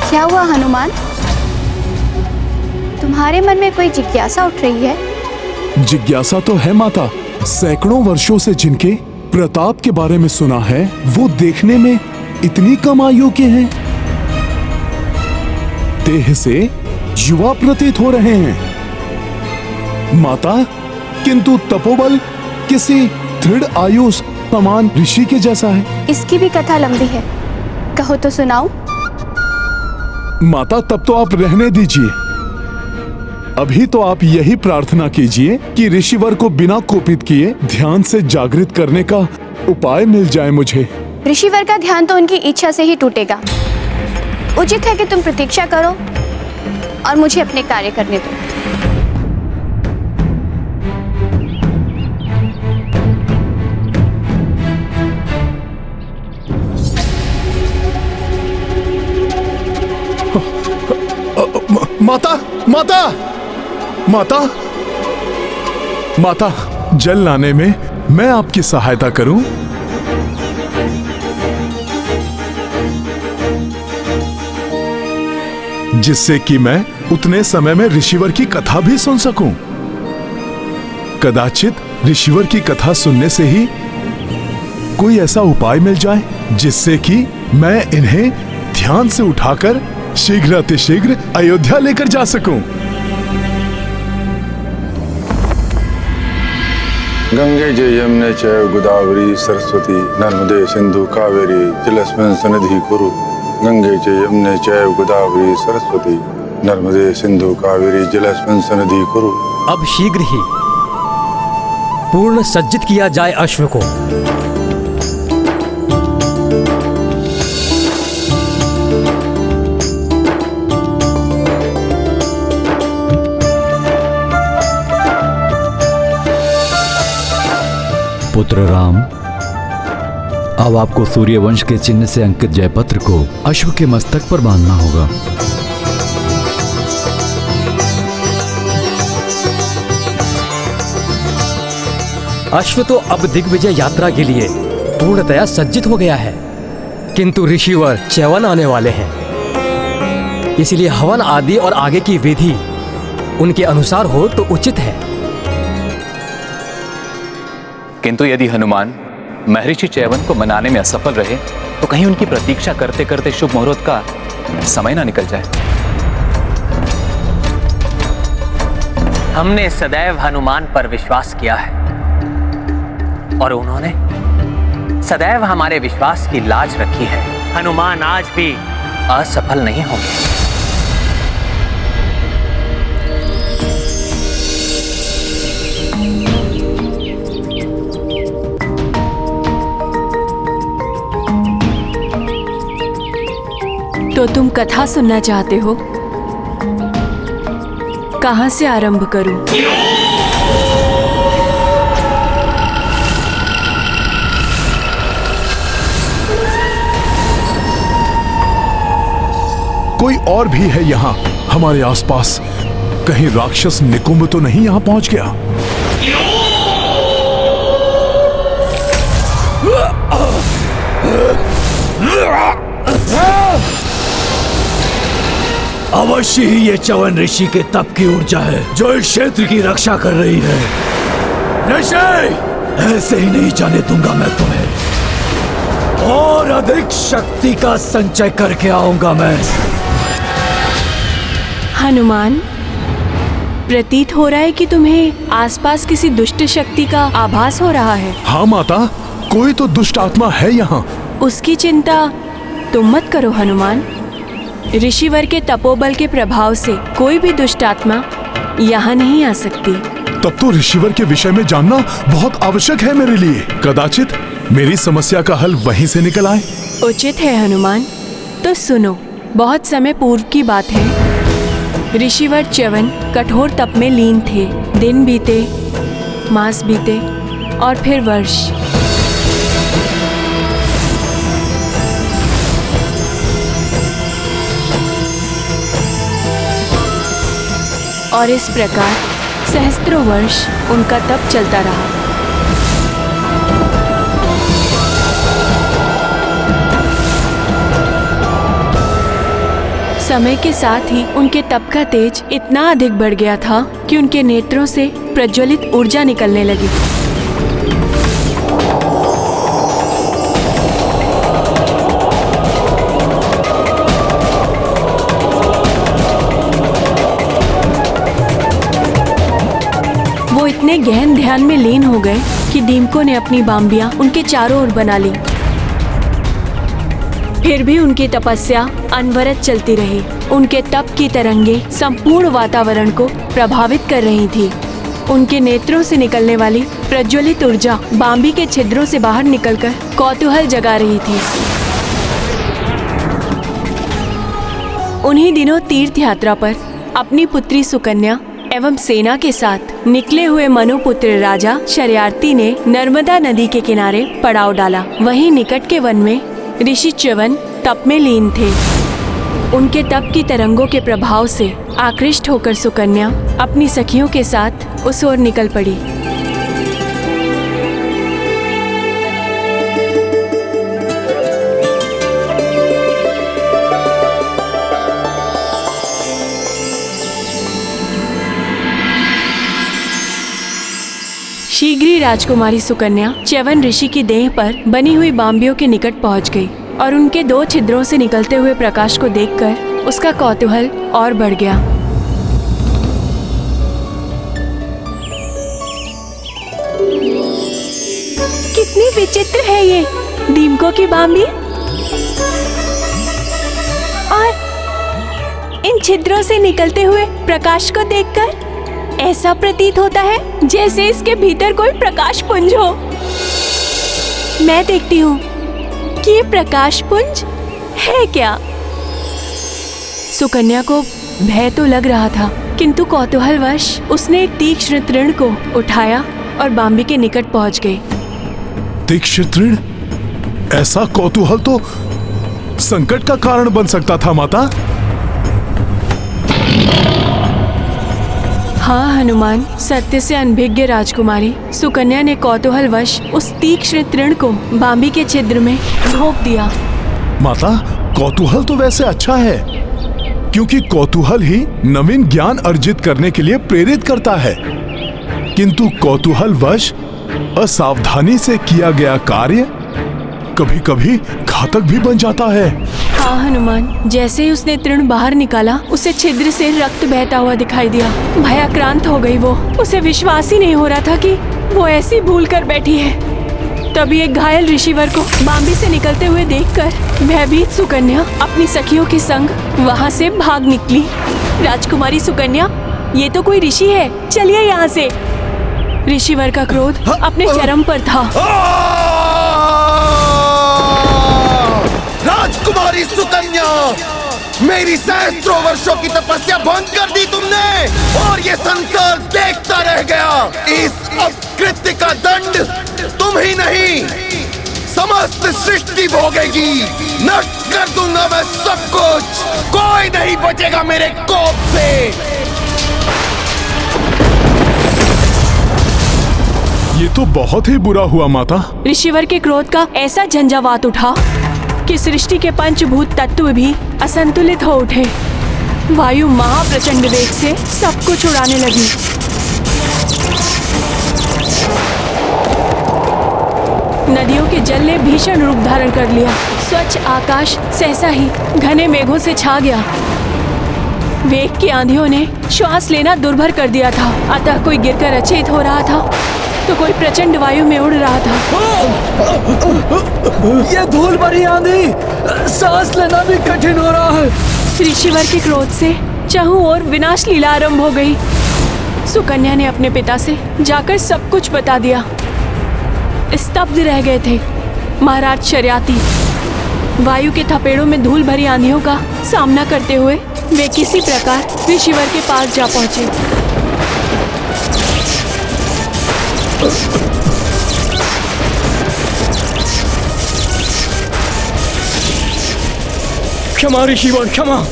क्या हुआ हनुमान? तुम्हारे मन में कोई जिज्ञासा उठ रही है? जिज्ञासा तो है माता। सैकड़ों वर्षों से जिनके प्रताप के बारे में सुना है, वो देखने में इतनी कम आयु के हैं। देह से युवा प्रतीत हो रहे हैं माता, किंतु तपोबल किसी दृढ़ आयु समान ऋषि के जैसा है। इसकी भी कथा लंबी है, कहो तो सुनाऊं? माता, तब तो आप रहने दीजिए। अभी तो आप यही प्रार्थना कीजिए कि ऋषिवर को बिना कोपित किए ध्यान से जागृत करने का उपाय मिल जाए मुझे। ऋषिवर का ध्यान तो उनकी इच्छा से ही टूटेगा। उचित है कि तुम प्रतीक्षा करो और मुझे अपने कार्य करने दो। माता, माता, माता, माता, जल लाने में मैं आपकी सहायता करूं? जिससे कि मैं उतने समय में ऋषिवर की कथा भी सुन सकूं। कदाचित ऋषिवर की कथा सुनने से ही कोई ऐसा उपाय मिल जाए जिससे कि मैं इन्हें ध्यान से उठाकर शीघ्र अतिशीघ्र अयोध्या लेकर जा सकूं। गंगे च यमुने चैव गोदावरी सरस्वती नर्मदे सिंधु कावेरी जलेस्मिन् सन्निधिं कुरु। गंगे च यमुने चैव गोदावरी सरस्वती नर्मदे सिंधु कावेरी जलेस्मिन् सन्निधिं कुरु। अब शीघ्र ही पूर्ण सज्जित किया जाए अश्व को। पुत्र राम, अब आपको सूर्यवंश के चिन्ह से अंकित जयपत्र को अश्व के मस्तक पर बांधना होगा। अश्व तो अब दिग्विजय यात्रा के लिए पूर्णतया सज्जित हो गया है, किंतु ऋषिवर च्यवन आने वाले हैं। इसलिए हवन आदि और आगे की विधि उनके अनुसार हो तो उचित है। किंतु यदि हनुमान महर्षि च्यवन को मनाने में असफल रहे तो कहीं उनकी प्रतीक्षा करते करते शुभ मुहूर्त का समय ना निकल जाए। हमने सदैव हनुमान पर विश्वास किया है और उन्होंने सदैव हमारे विश्वास की लाज रखी है। हनुमान आज भी असफल नहीं होंगे। तो तुम कथा सुनना चाहते हो? कहां से आरंभ करूं? कोई और भी है यहाँ हमारे आसपास? कहीं राक्षस निकुंभ तो नहीं यहाँ पहुंच गया? अवश्य ही ये च्यवन ऋषि के तप की ऊर्जा है जो इस क्षेत्र की रक्षा कर रही है। ऋषि, ऐसे ही नहीं जाने दूंगा मैं तुम्हें। और अधिक शक्ति का संचय करके आऊंगा मैं। हनुमान, प्रतीत हो रहा है कि तुम्हें आसपास किसी दुष्ट शक्ति का आभास हो रहा है। हाँ माता, कोई तो दुष्ट आत्मा है यहाँ। उसकी चिंता तुम मत करो हनुमान। ऋषिवर के तपोबल के प्रभाव से कोई भी दुष्ट आत्मा यहाँ नहीं आ सकती। तब तो ऋषिवर के विषय में जानना बहुत आवश्यक है मेरे लिए। कदाचित मेरी समस्या का हल वहीं से निकल आए। उचित है हनुमान। तो सुनो, बहुत समय पूर्व की बात है। ऋषिवर च्यवन कठोर तप में लीन थे। दिन बीते, मास बीते और फिर वर्ष। और इस प्रकार सहस्त्रों वर्ष उनका तप चलता रहा। समय के साथ ही उनके तप का तेज इतना अधिक बढ़ गया था कि उनके नेत्रों से प्रज्वलित ऊर्जा निकलने लगी। वो इतने गहन ध्यान में लीन हो गए कि दीमकों ने अपनी बाम्बियां उनके चारों ओर बना ली। फिर भी उनकी तपस्या अनवरत चलती रही। उनके तप की तरंगे संपूर्ण वातावरण को प्रभावित कर रही थी। उनके नेत्रों से निकलने वाली प्रज्वलित ऊर्जा बाम्बी के छिद्रों से बाहर निकलकर कौतूहल जगा रही थी। उन्हीं दिनों तीर्थ यात्रा पर अपनी पुत्री सुकन्या एवं सेना के साथ निकले हुए मनुपुत्र राजा शर्यार्थी ने नर्मदा नदी के किनारे पड़ाव डाला। वहीं निकट के वन में ऋषि च्यवन तप में लीन थे। उनके तप की तरंगों के प्रभाव से आकृष्ट होकर सुकन्या अपनी सखियों के साथ उस ओर निकल पड़ी। शीघ्र ही राजकुमारी सुकन्या च्यवन ऋषि की देह पर बनी हुई बाम्बियों के निकट पहुंच गई और उनके दो छिद्रों से निकलते हुए प्रकाश को देखकर उसका कौतूहल और बढ़ गया। कितनी विचित्र है ये दीमकों की बाम्बी, और इन छिद्रों से निकलते हुए प्रकाश को देखकर ऐसा प्रतीत होता है जैसे इसके भीतर कोई प्रकाश पुंज हो। मैं देखती हूँ कि ये प्रकाश पुंज है क्या। सुकन्या को भय तो लग रहा था, किंतु कौतूहलवश उसने एक तीक्ष्ण तृण को उठाया और बाम्बी के निकट पहुंच गई। तीक्ष्ण तृण? ऐसा कौतूहल तो संकट का कारण बन सकता था माता। हाँ हनुमान, सत्य से अनभिज्ञ राजकुमारी सुकन्या ने कौतूहलवश उस तीक्ष्ण तृण को बाम्बी के छिद्र में ढोक दिया। माता, कौतूहल तो वैसे अच्छा है, क्योंकि कौतूहल ही नवीन ज्ञान अर्जित करने के लिए प्रेरित करता है। किंतु कौतूहलवश असावधानी से किया गया कार्य कभी कभी घातक भी बन जाता है। हाँ हनुमान, जैसे ही उसने तृण बाहर निकाला उसे छिद्र से रक्त बहता हुआ दिखाई दिया। भयाक्रांत हो गई वो। उसे विश्वास ही नहीं हो रहा था कि वो ऐसी भूल कर बैठी है। तभी एक घायल ऋषिवर को बाम्बी से निकलते हुए देखकर भयभीत सुकन्या अपनी सखियों के संग वहाँ से भाग निकली। राजकुमारी सुकन्या, ये तो कोई ऋषि है, चलिए यहाँ से। ऋषिवर का क्रोध अपने चरम पर था। राजकुमारी सुकन्या, मेरी सहस्त्रों वर्षों की तपस्या भंग कर दी तुमने, और ये संसार देखता रह गया। इस अपकृत्य का दंड तुम ही नहीं, समस्त सृष्टि भोगेगी। नष्ट कर दूंगा मैं सब कुछ, कोई नहीं बचेगा मेरे कोप से। ये तो बहुत ही बुरा हुआ माता। ऋषिवर के क्रोध का ऐसा झंझावात उठा कि सृष्टि के पंचभूत तत्व भी असंतुलित हो उठे। वायु महाप्रचंड वेग से सब कुछ उड़ाने लगी। नदियों के जल ने भीषण रूप धारण कर लिया। स्वच्छ आकाश सहसा ही घने मेघों से छा गया। वेग की आंधियों ने श्वास लेना दुर्भर कर दिया था, अतः कोई गिरकर अचेत हो रहा था तो कोई प्रचंड वायु में उड़ रहा था। ये धूल भरी आंधी, सांस लेना भी कठिन हो रहा है। ऋषिवर के क्रोध से चाहूं और विनाश लीला आरंभ हो गई। सुकन्या ने अपने पिता से जाकर सब कुछ बता दिया। स्तब्ध रह गए थे महाराज शर्याती। वायु के थपेड़ों में धूल भरी आंधियों का सामना करते हुए वे किसी प्रकार ऋषिवर के पास जा पहुंचे। क्षमा ऋषिवर, क्षमा।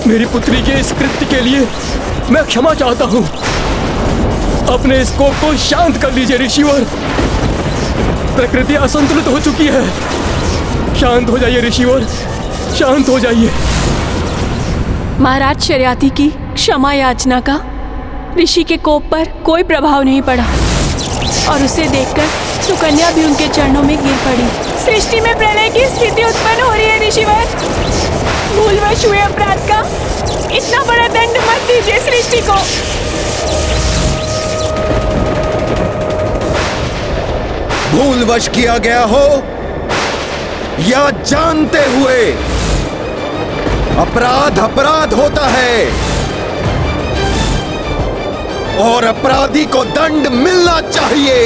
मेरी पुत्री के इस कृत्य के लिए मैं क्षमा चाहता हूँ। अपने इस कोप को शांत कर लीजिए ऋषिवर। प्रकृति असंतुलित हो चुकी है। शांत हो जाइए ऋषिवर, शांत हो जाइए। महाराज शर्याती की क्षमा याचना का ऋषि के कोप पर कोई प्रभाव नहीं पड़ा और उसे देखकर सुकन्या भी उनके चरणों में गिर पड़ी। सृष्टि में प्रलय की स्थिति उत्पन्न हो रही है ऋषिवर। भूलवश हुए अपराध का इतना बड़ा दंड मत दीजिए सृष्टि को। भूलवश किया गया हो या जानते हुए, अपराध अपराध होता है और अपराधी को दंड मिलना चाहिए।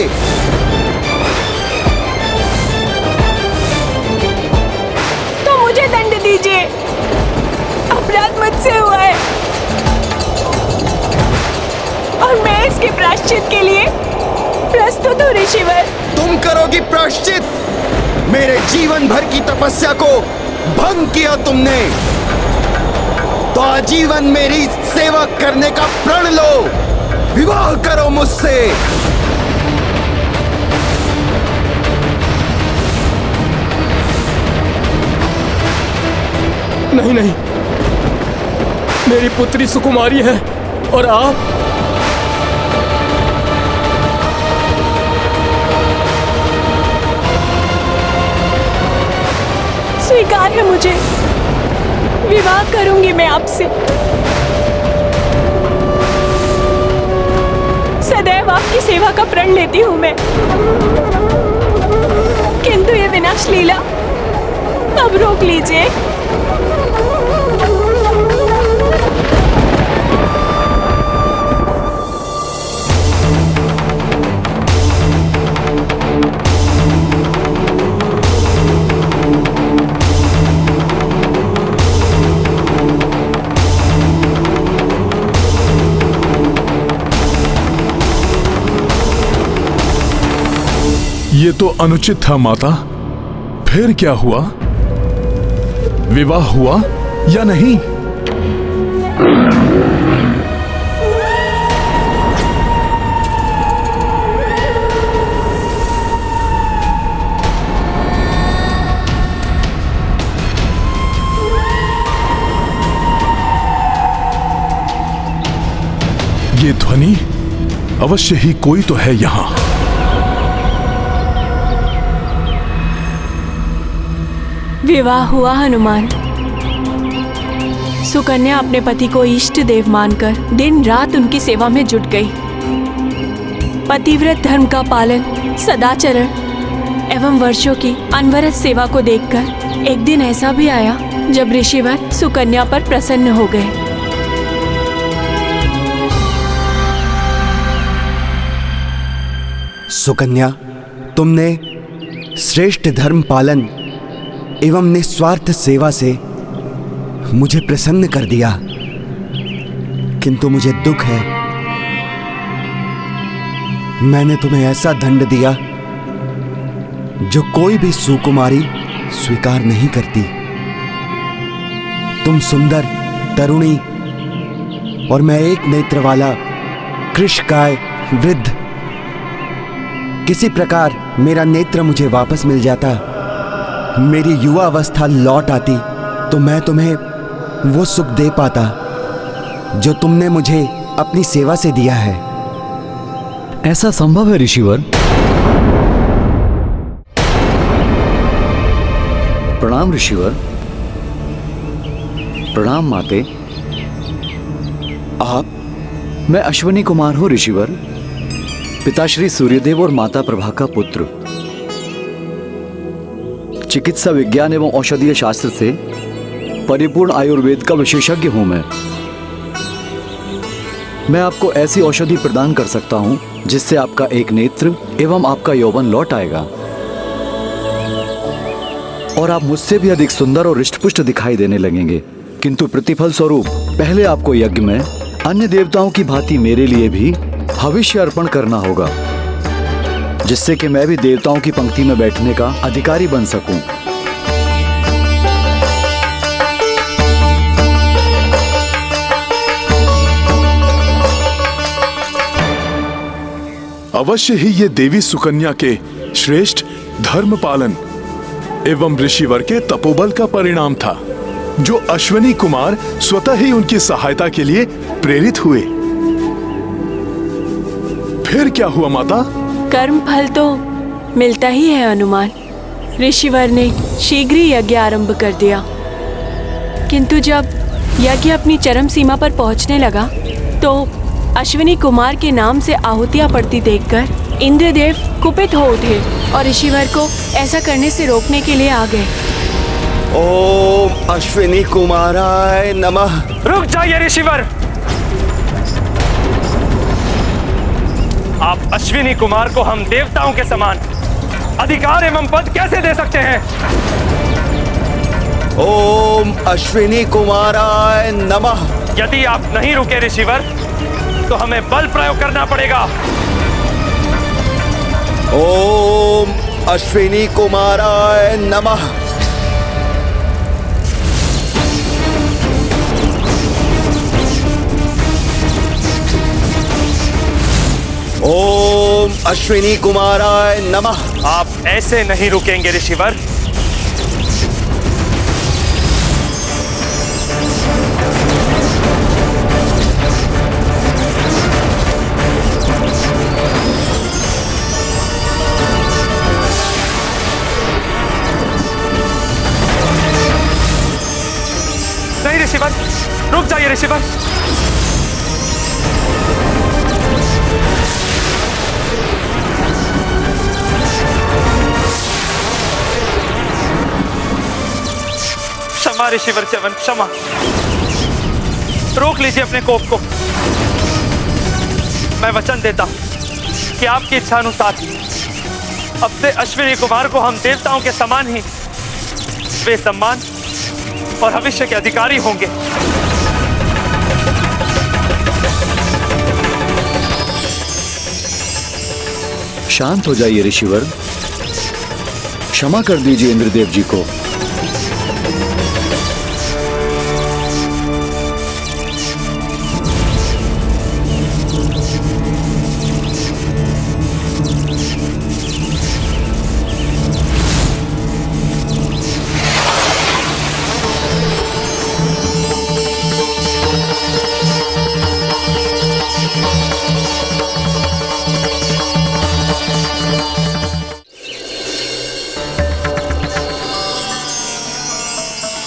तो मुझे दंड दीजिए। अपराध मुझसे हुआ है और मैं इसके प्रायश्चित के लिए प्रस्तुत हूँ ऋषिवर। तुम करोगी प्रायश्चित? मेरे जीवन भर की तपस्या को भंग किया तुमने, तो आजीवन मेरी सेवा करने का प्रण लो। विवाह करो मुझसे। नहीं नहीं, मेरी पुत्री सुकुमारी है और आप स्वीकार है मुझे। विवाह करूंगी मैं आपसे। सदैव आपकी सेवा का प्रण लेती हूं मैं। किंतु ये विनाश लीला अब रोक लीजिए। ये तो अनुचित था माता। फिर क्या हुआ? विवाह हुआ या नहीं? ये ध्वनि अवश्य ही कोई तो है यहां। विवाह हुआ हनुमान। सुकन्या अपने पति को इष्ट देव मानकर दिन रात उनकी सेवा में जुट गई। पतिव्रत धर्म का पालन, सदाचरण एवं वर्षों की अनवरत सेवा को देखकर एक दिन ऐसा भी आया जब ऋषिवर सुकन्या पर प्रसन्न हो गए। सुकन्या, तुमने श्रेष्ठ धर्म पालन एवं निस्वार्थ सेवा से मुझे प्रसन्न कर दिया, किंतु मुझे दुख है। मैंने तुम्हें ऐसा दंड दिया जो कोई भी सुकुमारी स्वीकार नहीं करती। तुम सुंदर, तरुणी और मैं एक नेत्र वाला कृशकाय वृद्ध। किसी प्रकार मेरा नेत्र मुझे वापस मिल जाता, मेरी युवा अवस्था लौट आती, तो मैं तुम्हें वो सुख दे पाता जो तुमने मुझे अपनी सेवा से दिया है। ऐसा संभव है ऋषिवर? प्रणाम ऋषिवर। प्रणाम माते। आप? मैं अश्वनी कुमार हूं ऋषिवर। पिताश्री सूर्यदेव और माता प्रभा का पुत्र, चिकित्सा विज्ञान एवं औषधीय शास्त्र से परिपूर्ण आयुर्वेद का विशेषज्ञ हूं मैं आपको ऐसी औषधि प्रदान कर सकता हूं जिससे आपका एक नेत्र एवं आपका यौवन लौट आएगा और आप मुझसे भी अधिक सुंदर और हृष्टपुष्ट दिखाई देने लगेंगे। किंतु प्रतिफल स्वरूप पहले आपको यज्ञ में अन्य देवताओं की भांति मेरे लिए भी हविष्य अर्पण करना होगा, जिससे कि मैं भी देवताओं की पंक्ति में बैठने का अधिकारी बन सकूं। अवश्य ही ये देवी सुकन्या के श्रेष्ठ धर्म पालन एवं ऋषिवर के तपोबल का परिणाम था, जो अश्विनी कुमार स्वतः ही उनकी सहायता के लिए प्रेरित हुए। फिर क्या हुआ माता? कर्म फल तो मिलता ही है हनुमान। ऋषिवर ने शीघ्र ही यज्ञ आरंभ कर दिया, किंतु जब यज्ञ अपनी चरम सीमा पर पहुंचने लगा तो अश्विनी कुमार के नाम से आहुतियां पड़ती देखकर इंद्रदेव कुपित हो उठे और ऋषिवर को ऐसा करने से रोकने के लिए आ गए। ओम अश्विनी कुमाराय नमः। रुक जाइए ऋषिवर, आप अश्विनी कुमार को हम देवताओं के समान अधिकार एवं पद कैसे दे सकते हैं? ओम अश्विनी कुमाराय नमः। यदि आप नहीं रुके ऋषिवर तो हमें बल प्रयोग करना पड़ेगा। ओम अश्विनी कुमाराय नमः। ओम अश्विनी कुमाराय नमः। आप ऐसे नहीं रुकेंगे ऋषिवर। नहीं ऋषिवर, रुक जाइए ऋषिवर। क्षमा ऋषिवर च्यवन, क्षमा। रोक लीजिए अपने कोप को। मैं वचन देता हूं कि आपकी इच्छा अनुसार अब से अश्विनी कुमार को हम देवताओं के समान ही वे सम्मान और भविष्य के अधिकारी होंगे। शांत हो जाइए ऋषिवर, क्षमा कर दीजिए इंद्रदेव जी को।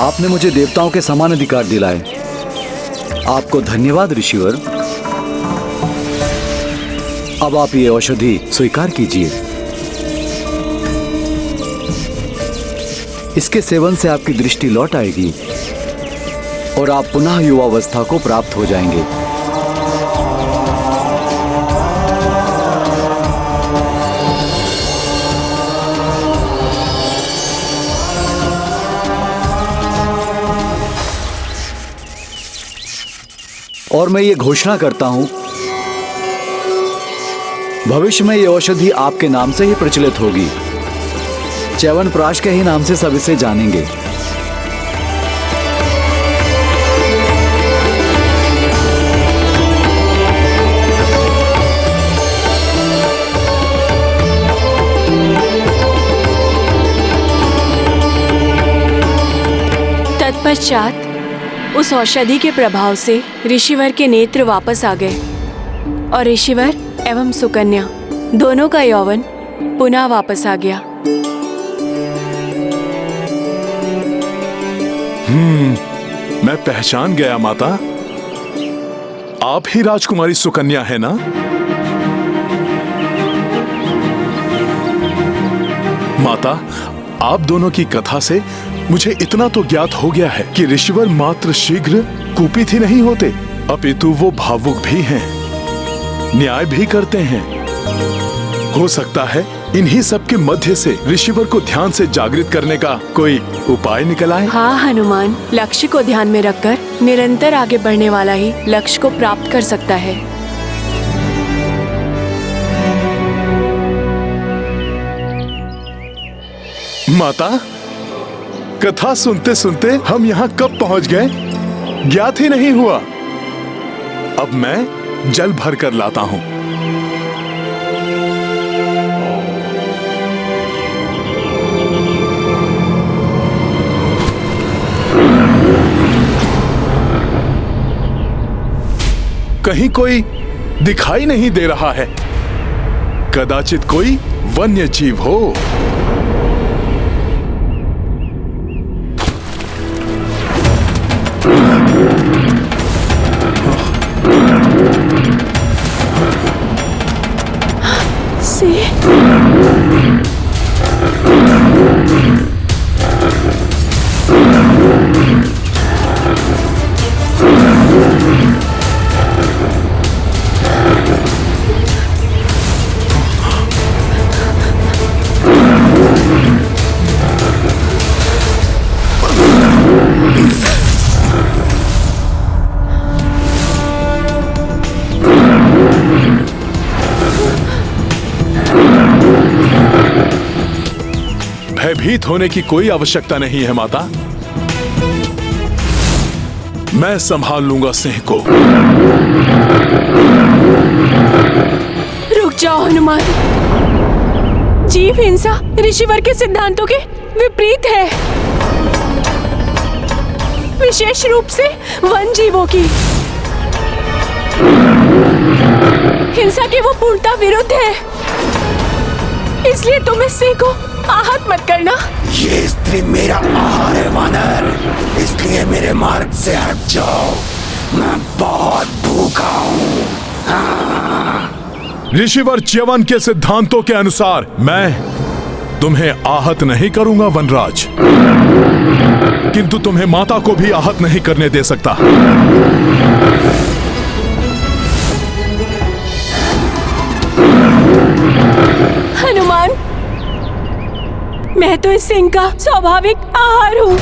आपने मुझे देवताओं के समान अधिकार दिलाए, आपको धन्यवाद ऋषिवर। अब आप ये औषधि स्वीकार कीजिए। इसके सेवन से आपकी दृष्टि लौट आएगी और आप पुनः युवावस्था को प्राप्त हो जाएंगे। और मैं ये घोषणा करता हूं, भविष्य में ये औषधि आपके नाम से ही प्रचलित होगी। च्यवनप्राश के ही नाम से सब इसे जानेंगे। तत्पश्चात उस औषधि के प्रभाव से ऋषिवर के नेत्र वापस आ गए और ऋषिवर एवं सुकन्या दोनों का यौवन पुनः वापस आ गया। मैं पहचान गया माता, आप ही राजकुमारी सुकन्या है ना? माता, आप दोनों की कथा से मुझे इतना तो ज्ञात हो गया है कि ऋषिवर मात्र शीघ्र कुपित ही नहीं होते, अपितु वो भावुक भी हैं, न्याय भी करते हैं। हो सकता है इन्हीं सब के मध्य से ऋषिवर को ध्यान से जागृत करने का कोई उपाय निकल आए। हाँ हनुमान, लक्ष्य को ध्यान में रखकर निरंतर आगे बढ़ने वाला ही लक्ष्य को प्राप्त कर सकता है। माता, कथा सुनते सुनते हम यहाँ कब पहुँच गए ज्ञात ही नहीं हुआ। अब मैं जल भर कर लाता हूँ। कहीं कोई दिखाई नहीं दे रहा है, कदाचित कोई वन्य जीव हो। भयभीत होने की कोई आवश्यकता नहीं है माता, मैं संभाल लूंगा सिंह को। रुक जाओ हनुमान, जीव हिंसा ऋषिवर के सिद्धांतों के विपरीत है, विशेष रूप से वन जीवों की हिंसा के वो पूर्णता विरुद्ध है। इसलिए तुम इस सिंह को आहत मत करना। ये स्त्री मेरा आहार है वानर, इसलिए मेरे मार्ग से हट जाओ, मैं बहुत भूखा हूँ। ऋषिवर च्यवन के सिद्धांतों के अनुसार मैं तुम्हें आहत नहीं करूंगा वनराज, किंतु तुम्हें माता को भी आहत नहीं करने दे सकता। हनुमान, मैं तो इस सिंह का स्वाभाविक आहार हूँ,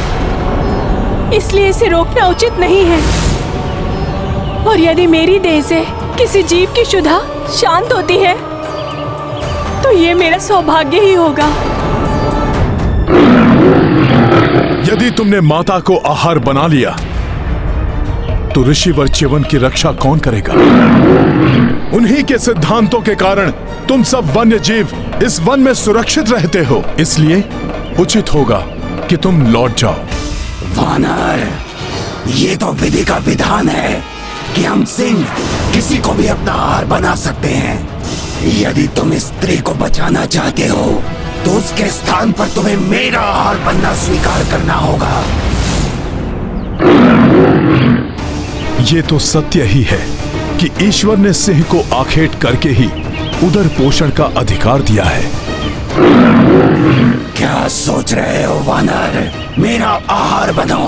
इसलिए इसे रोकना उचित नहीं है। और यदि मेरी देह से किसी जीव की क्षुधा शांत होती है तो ये मेरा सौभाग्य ही होगा। यदि तुमने माता को आहार बना लिया तो ऋषिवर च्यवन की रक्षा कौन करेगा? उन्हीं के सिद्धांतों के कारण तुम सब वन्य जीव इस वन में सुरक्षित रहते हो, इसलिए उचित होगा कि तुम लौट जाओ। वानर, ये तो विधि का विधान है कि हम सिंह किसी को भी अपना आहार बना सकते हैं। यदि तुम इस स्त्री को बचाना चाहते हो तो उसके स्थान पर तुम्हें मेरा आहार बनना स्वीकार करना होगा। ये तो सत्य ही है कि ईश्वर ने सिंह को आखेट करके ही उदर पोषण का अधिकार दिया है। क्या सोच रहे हो वानर? मेरा आहार बनो,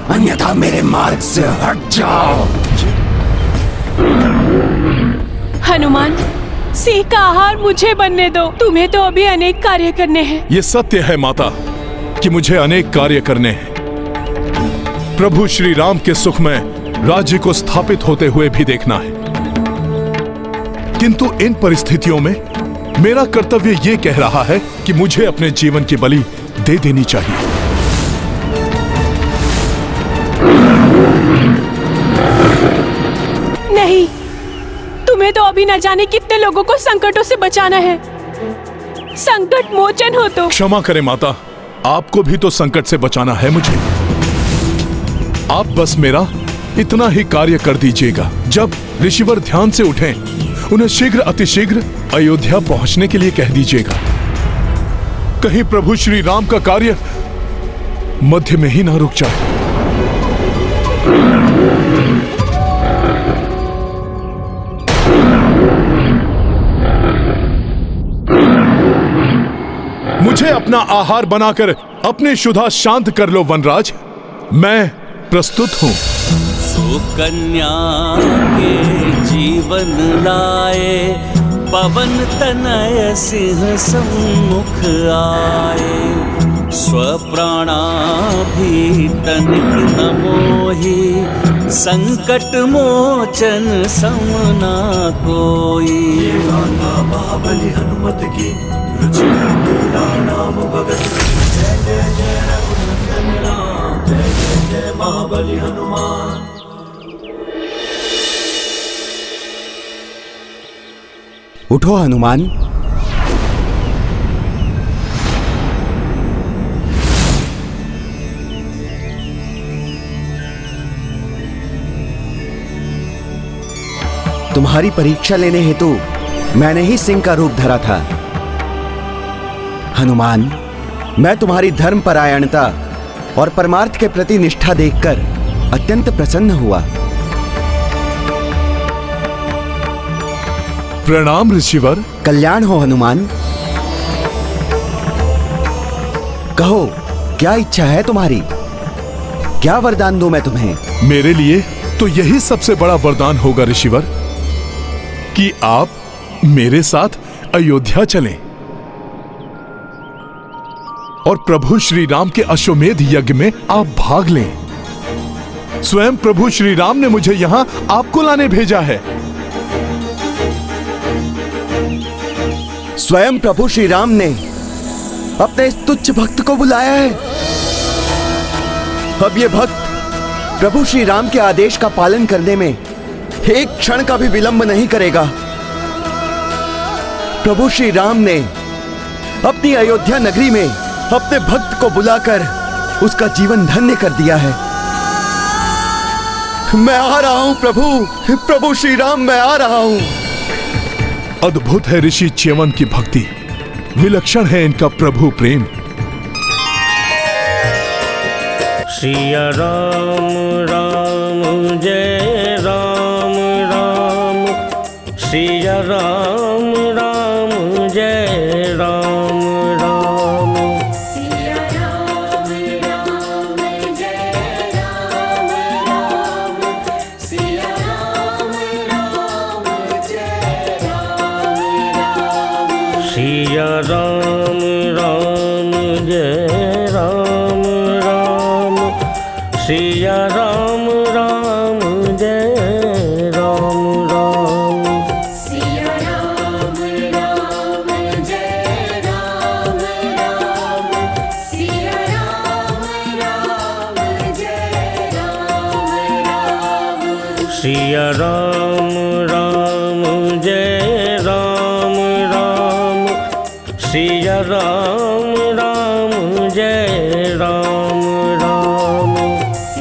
अन्यथा मेरे मार्ग से हट जाओ। हनुमान, सिंह का आहार मुझे बनने दो, तुम्हें तो अभी अनेक कार्य करने हैं। ये सत्य है माता कि मुझे अनेक कार्य करने हैं। प्रभु श्री राम के सुख में राज्य को स्थापित होते हुए भी देखना है, किंतु इन परिस्थितियों में मेरा कर्तव्य ये कह रहा है कि मुझे अपने जीवन की बलि दे देनी चाहिए। नहीं, तुम्हें तो अभी न जाने कितने लोगों को संकटों से बचाना है। संकट मोचन हो तो। क्षमा करें माता, आपको भी तो संकट से बचाना है मुझे। आप बस मेरा इतना ही कार्य कर दीजिएगा। जब ऋषिवर ध्यान से उठें, उन्हें शीघ्र अतिशीघ्र अयोध्या पहुंचने के लिए कह दीजिएगा। कहीं प्रभु श्री राम का कार्य मध्य में ही ना रुक जाए। मुझे अपना आहार बनाकर अपनी क्षुधा शांत कर लो वनराज। मैं प्रस्तुत हूँ। सुकन्या के जीवन लाए, पवन तनय सिंह सम्मुख आए। स्वप्राणा भी तनिक न मोहि, संकट मोचन समना कोई। गाथा महाबली हनुमत की, रुचिकर लीला राम भगत की। जय जय जय रघुनंदन राम, जय जय जय महाबली हनुमान। उठो हनुमान। तुम्हारी परीक्षा लेने हेतु मैंने ही सिंह का रूप धरा था। हनुमान, मैं तुम्हारी धर्मपरायणता और परमार्थ के प्रति निष्ठा देखकर अत्यंत प्रसन्न हुआ। प्रणाम ऋषिवर। कल्याण हो हनुमान। कहो, क्या इच्छा है तुम्हारी? क्या वरदान दूं मैं तुम्हें? मेरे लिए तो यही सबसे बड़ा वरदान होगा ऋषिवर कि आप मेरे साथ अयोध्या चलें और प्रभु श्री राम के अश्वमेध यज्ञ में आप भाग लें। स्वयं प्रभु श्री राम ने मुझे यहां आपको लाने भेजा है। स्वयं प्रभु श्री राम ने अपने इस तुच्छ भक्त को बुलाया है। अब ये भक्त प्रभु श्री राम के आदेश का पालन करने में एक क्षण का भी विलंब नहीं करेगा। प्रभु श्री राम ने अपनी अयोध्या नगरी में अपने भक्त को बुलाकर उसका जीवन धन्य कर दिया है। मैं आ रहा हूं प्रभु श्री राम, मैं आ रहा हूं। अद्भुत है ऋषि च्यवन की भक्ति, विलक्षण है इनका प्रभु प्रेम। सिया राम राम जय राम राम, सिया राम राम जय राम राम, सिया राम राम जय राम राम, सिया राम राम जय राम राम, सिया राम राम जय राम राम, सिया राम राम जय राम राम, सिया राम राम जय राम राम, सिया राम राम जय राम राम, सिया राम राम जय राम राम, सिया राम राम जय राम राम,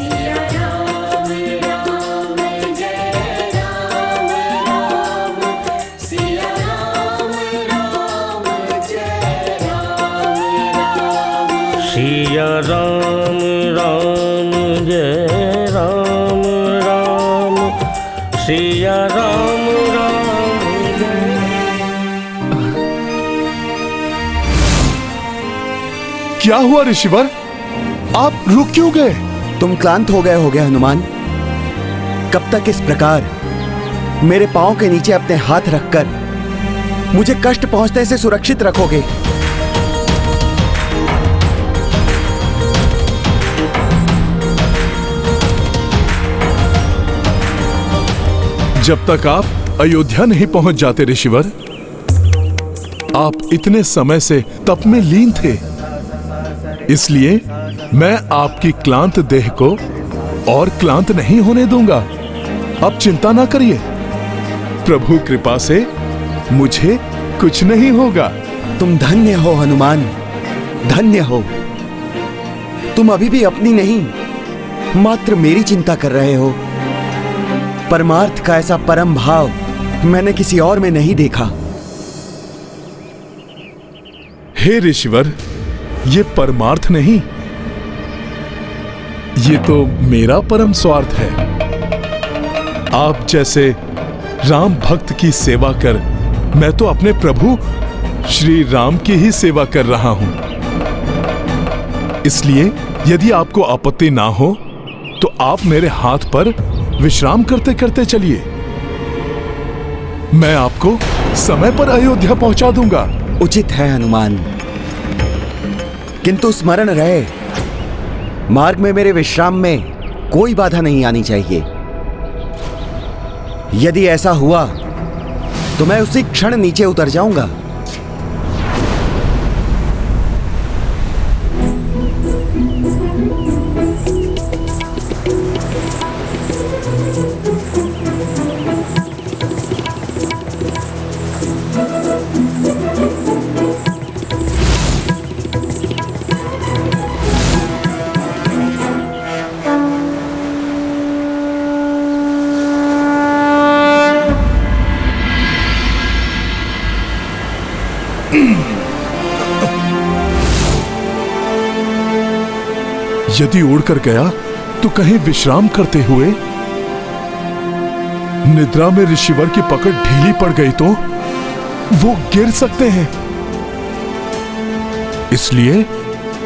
सिया राम राम जय राम राम, सिया राम राम जय राम राम, सिया राम राम जय राम राम, सिया राम राम क्या हुआ ऋषिवर? आप रुक क्यों गए? तुम क्लांत हो गए हनुमान। कब तक इस प्रकार मेरे पांव के नीचे अपने हाथ रखकर मुझे कष्ट पहुंचने से सुरक्षित रखोगे? जब तक आप अयोध्या नहीं पहुंच जाते ऋषिवर, आप इतने समय से तप में लीन थे, इसलिए मैं आपकी क्लांत देह को और क्लांत नहीं होने दूंगा। अब चिंता ना करिए, प्रभु कृपा से मुझे कुछ नहीं होगा। तुम धन्य हो हनुमान, धन्य हो। तुम अभी भी अपनी नहीं, मात्र मेरी चिंता कर रहे हो। परमार्थ का ऐसा परम भाव मैंने किसी और में नहीं देखा। हे ऋषिवर, ये परमार्थ नहीं, ये तो मेरा परम स्वार्थ है। आप जैसे राम भक्त की सेवा कर मैं तो अपने प्रभु श्री राम की ही सेवा कर रहा हूं। इसलिए यदि आपको आपत्ति ना हो तो आप मेरे हाथ पर विश्राम करते करते चलिए। मैं आपको समय पर अयोध्या पहुंचा दूंगा। उचित है हनुमान, किंतु स्मरण रहे मार्ग में मेरे विश्राम में कोई बाधा नहीं आनी चाहिए। यदि ऐसा हुआ तो मैं उसी क्षण नीचे उतर जाऊंगा। यदि उड़कर गया तो कहीं विश्राम करते हुए निद्रा में ऋषिवर की पकड़ ढीली पड़ गई तो वो गिर सकते हैं। इसलिए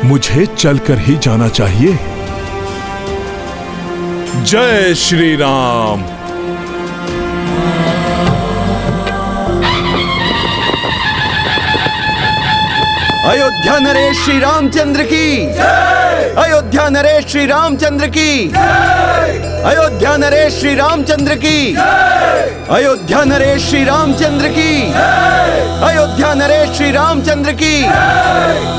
मुझे चलकर ही जाना चाहिए। जय श्री राम। अयोध्या नरेश श्री रामचंद्र की जय। अयोध्या नरेश श्री रामचंद्र की जय। अयोध्या नरेश श्री रामचंद्र की जय। अयोध्या नरेश श्री रामचंद्र की जय। अयोध्या नरेश श्री रामचंद्र की जय।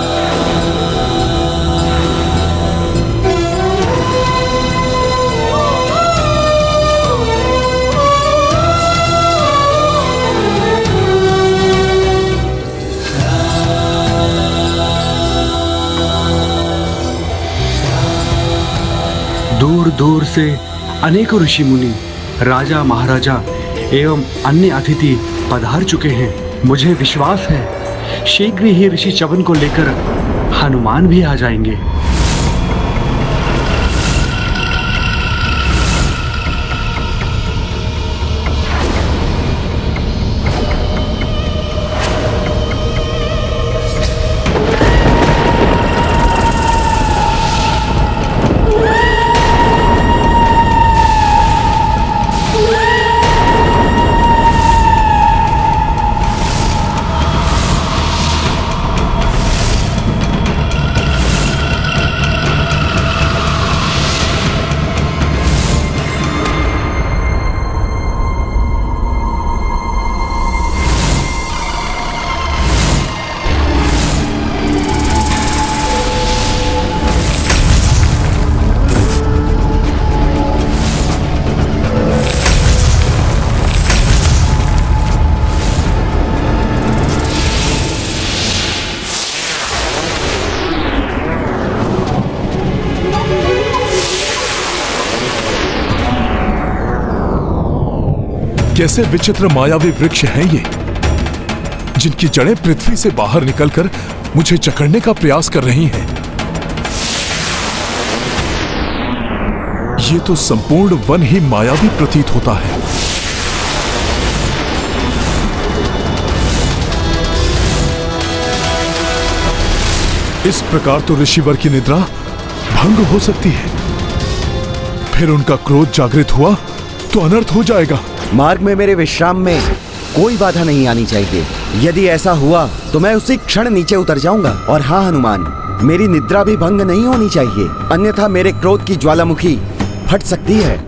दूर दूर से अनेकों ऋषि मुनि, राजा महाराजा एवं अन्य अतिथि पधार चुके हैं। मुझे विश्वास है शीघ्र ही ऋषि च्यवन को लेकर हनुमान भी आ जाएंगे। कैसे विचित्र मायावी वृक्ष हैं ये, जिनकी जड़ें पृथ्वी से बाहर निकलकर मुझे जकड़ने का प्रयास कर रही हैं। ये तो संपूर्ण वन ही मायावी प्रतीत होता है। इस प्रकार तो ऋषिवर की निद्रा भंग हो सकती है। फिर उनका क्रोध जागृत हुआ तो अनर्थ हो जाएगा। मार्ग में मेरे विश्राम में कोई बाधा नहीं आनी चाहिए। यदि ऐसा हुआ तो मैं उसी क्षण नीचे उतर जाऊंगा। और हाँ हनुमान, मेरी निद्रा भी भंग नहीं होनी चाहिए, अन्यथा मेरे क्रोध की ज्वालामुखी फट सकती है।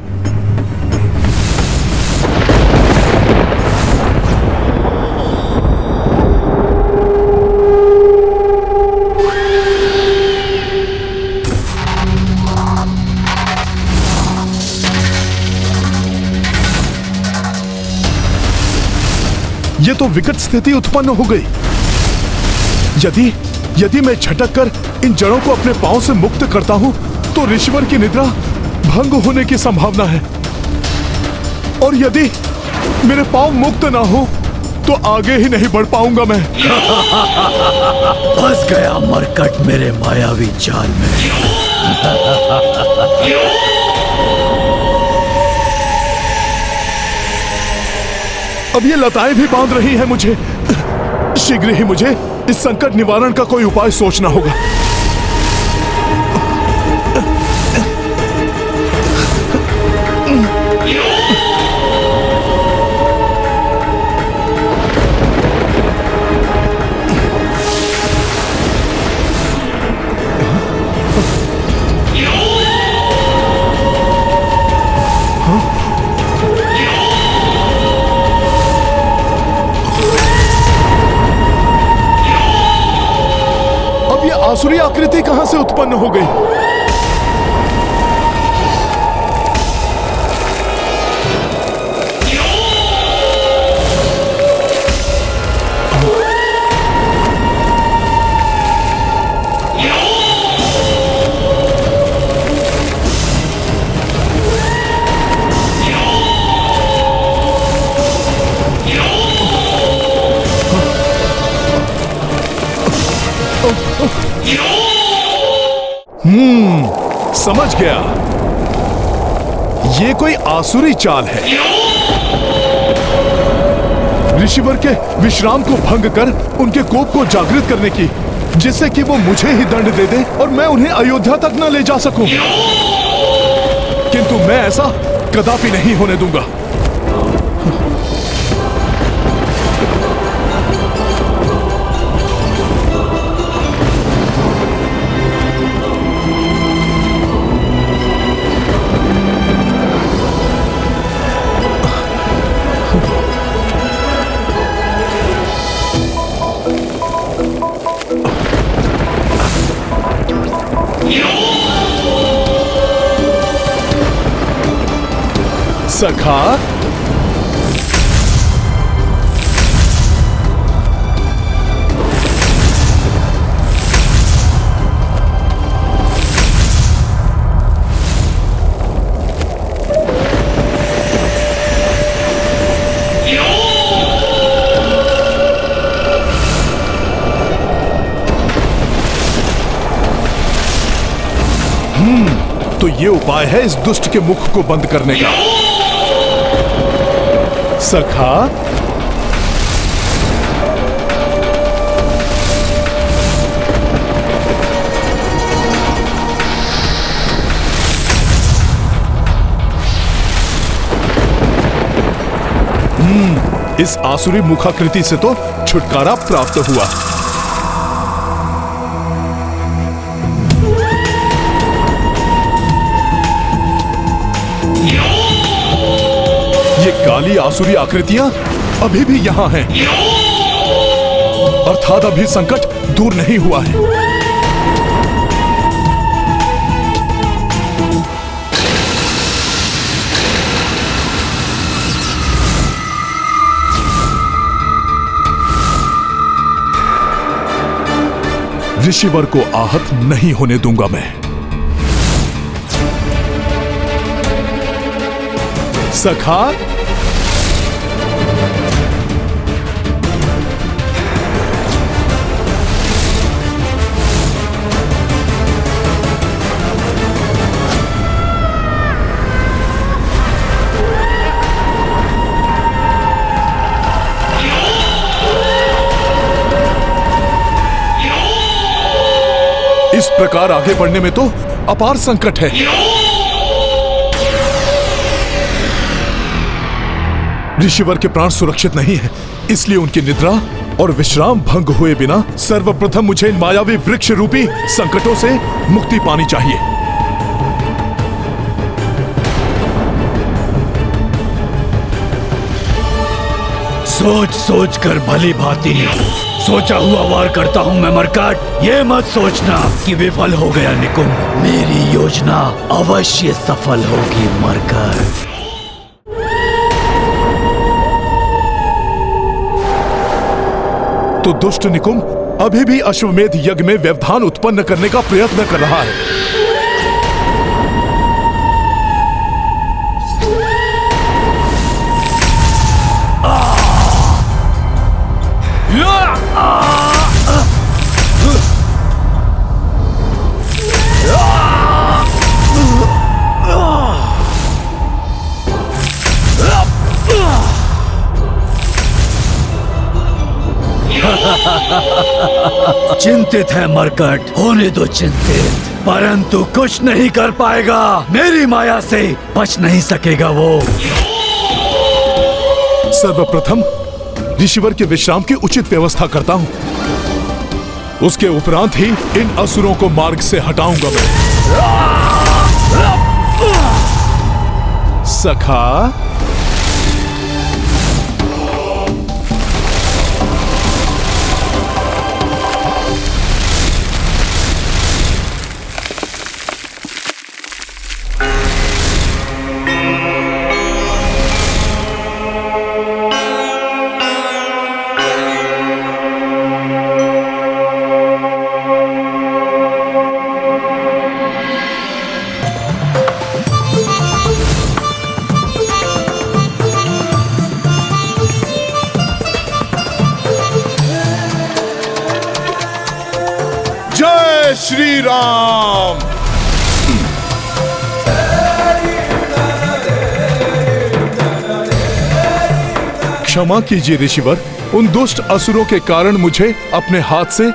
ये तो विकट स्थिति उत्पन्न हो गई। यदि मैं झटक कर इन जड़ों को अपने पांव से मुक्त करता हूं तो ऋषिवर की निद्रा भंग होने की संभावना है। और यदि मेरे पांव मुक्त ना हो तो आगे ही नहीं बढ़ पाऊंगा मैं। फंस गया मरकट मेरे मायावी जाल में। अब ये लताएं भी बांध रही हैं मुझे। शीघ्र ही मुझे इस संकट निवारण का कोई उपाय सोचना होगा। आसुरी आकृति कहां से उत्पन्न हो गई? समझ गया, ये कोई आसुरी चाल है। ऋषिवर के विश्राम को भंग कर उनके कोप को जागृत करने की, जिससे कि वो मुझे ही दंड दे दे और मैं उन्हें अयोध्या तक न ले जा सकूं। किंतु मैं ऐसा कदापि नहीं होने दूंगा। सखा, तो ये उपाय है इस दुष्ट के मुख को बंद करने का। सखा, इस आसुरी मुखाकृति से तो छुटकारा प्राप्त हुआ। ये काली आसुरी आकृतियां अभी भी यहां हैं, अर्थात अभी संकट दूर नहीं हुआ है। ऋषिवर को आहत नहीं होने दूंगा मैं। सखा, इस प्रकार आगे बढ़ने में तो अपार संकट है। ऋषिवर के प्राण सुरक्षित नहीं है, इसलिए उनकी निद्रा और विश्राम भंग हुए बिना सर्वप्रथम मुझे इन मायावी वृक्ष रूपी संकटों से मुक्ति पानी चाहिए। सोच सोच कर भली भांति सोचा हुआ वार करता हूँ मैं मरकाट। ये मत सोचना कि विफल हो गया निकुंभ, मेरी योजना अवश्य सफल होगी मरकाट। तो दुष्ट निकुंभ अभी भी अश्वमेध यज्ञ में व्यवधान उत्पन्न करने का प्रयत्न कर रहा है। चिंतित है मरकट, होने दो चिंतित, परंतु कुछ नहीं कर पाएगा। मेरी माया से बच नहीं सकेगा वो। सर्वप्रथम ऋषिवर के विश्राम की उचित व्यवस्था करता हूं, उसके उपरांत ही इन असुरों को मार्ग से हटाऊंगा मैं। सखा, श्री राम। क्षमा कीजिए ऋषिवर, उन दुष्ट असुरों के कारण मुझे अपने हाथ से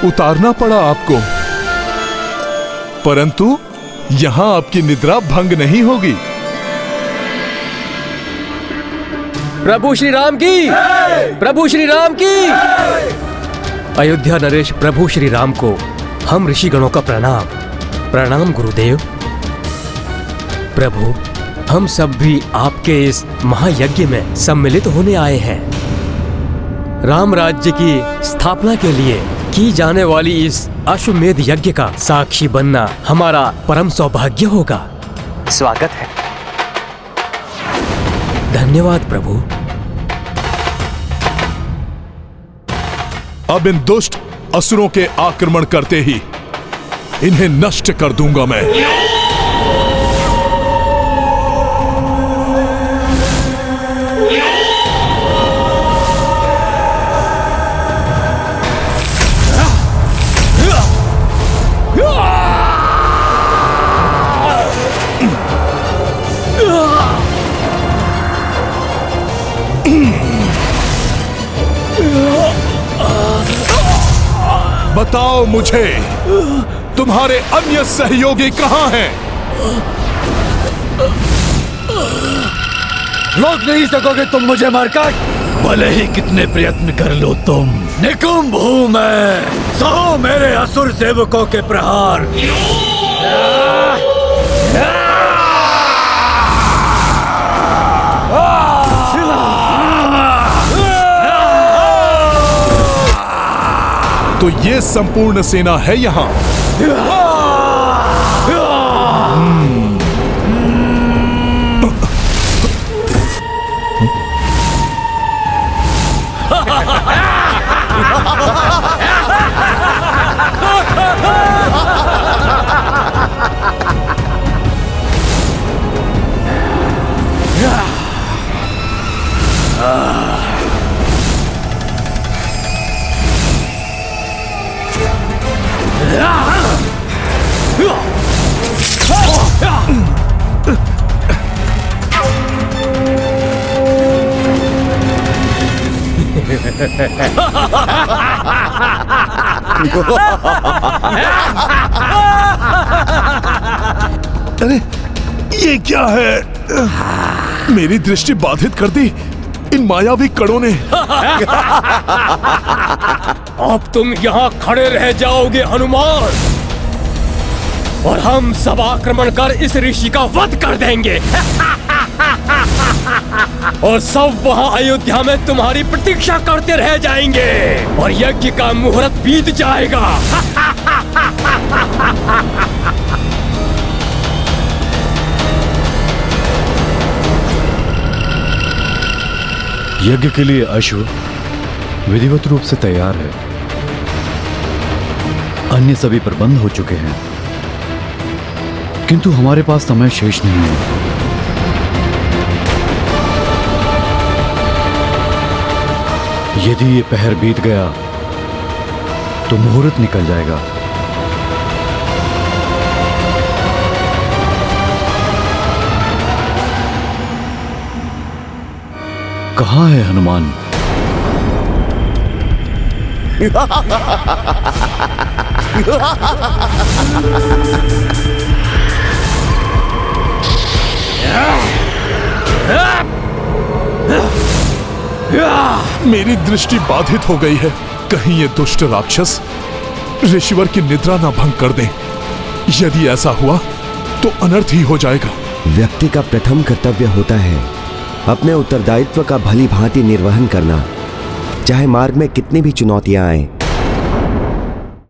उतारना पड़ा आपको, परंतु यहां आपकी निद्रा भंग नहीं होगी। प्रभु श्री राम की, प्रभु श्री राम की। अयोध्या नरेश प्रभु श्री राम को हम ऋषिगणों का प्रणाम। प्रणाम गुरुदेव। प्रभु, हम सब भी आपके इस महायज्ञ में सम्मिलित होने आए हैं। राम राज्य की स्थापना के लिए की जाने वाली इस अश्वमेध यज्ञ का साक्षी बनना हमारा परम सौभाग्य होगा। स्वागत है। धन्यवाद प्रभु। अब इन दुष्ट असुरों के आक्रमण करते ही इन्हें नष्ट कर दूंगा मैं। बताओ मुझे, तुम्हारे अन्य सहयोगी कहां हैं? रोक नहीं सकोगे तुम मुझे मारकर, भले ही कितने प्रयत्न कर लो तुम। निकुंभ हूं मैं, सहो मेरे असुर सेवकों के प्रहार। तो ये संपूर्ण सेना है यहां। अरे ये क्या है? मेरी दृष्टि बाधित कर दी इन मायावी कड़ों ने। अब तुम यहाँ खड़े रह जाओगे हनुमान, और हम सब आक्रमण कर इस ऋषि का वध कर देंगे। और सब वहां अयोध्या में तुम्हारी प्रतीक्षा करते रह जाएंगे, और यज्ञ का मुहूर्त बीत जाएगा। यज्ञ के लिए अश्व विधिवत रूप से तैयार है। अन्य सभी प्रबंध हो चुके हैं, किंतु हमारे पास समय शेष नहीं है। यदि ये पहर बीत गया तो मुहूर्त निकल जाएगा। कहाँ है हनुमान? मेरी दृष्टि बाधित हो गई है। कहीं ये दुष्ट राक्षस ऋषिवर की निद्रा ना भंग कर दें। यदि ऐसा हुआ तो अनर्थ ही हो जाएगा। व्यक्ति का प्रथम कर्तव्य होता है अपने उत्तरदायित्व का भली भांति निर्वहन करना, चाहे मार्ग में कितनी भी चुनौतियां आएं।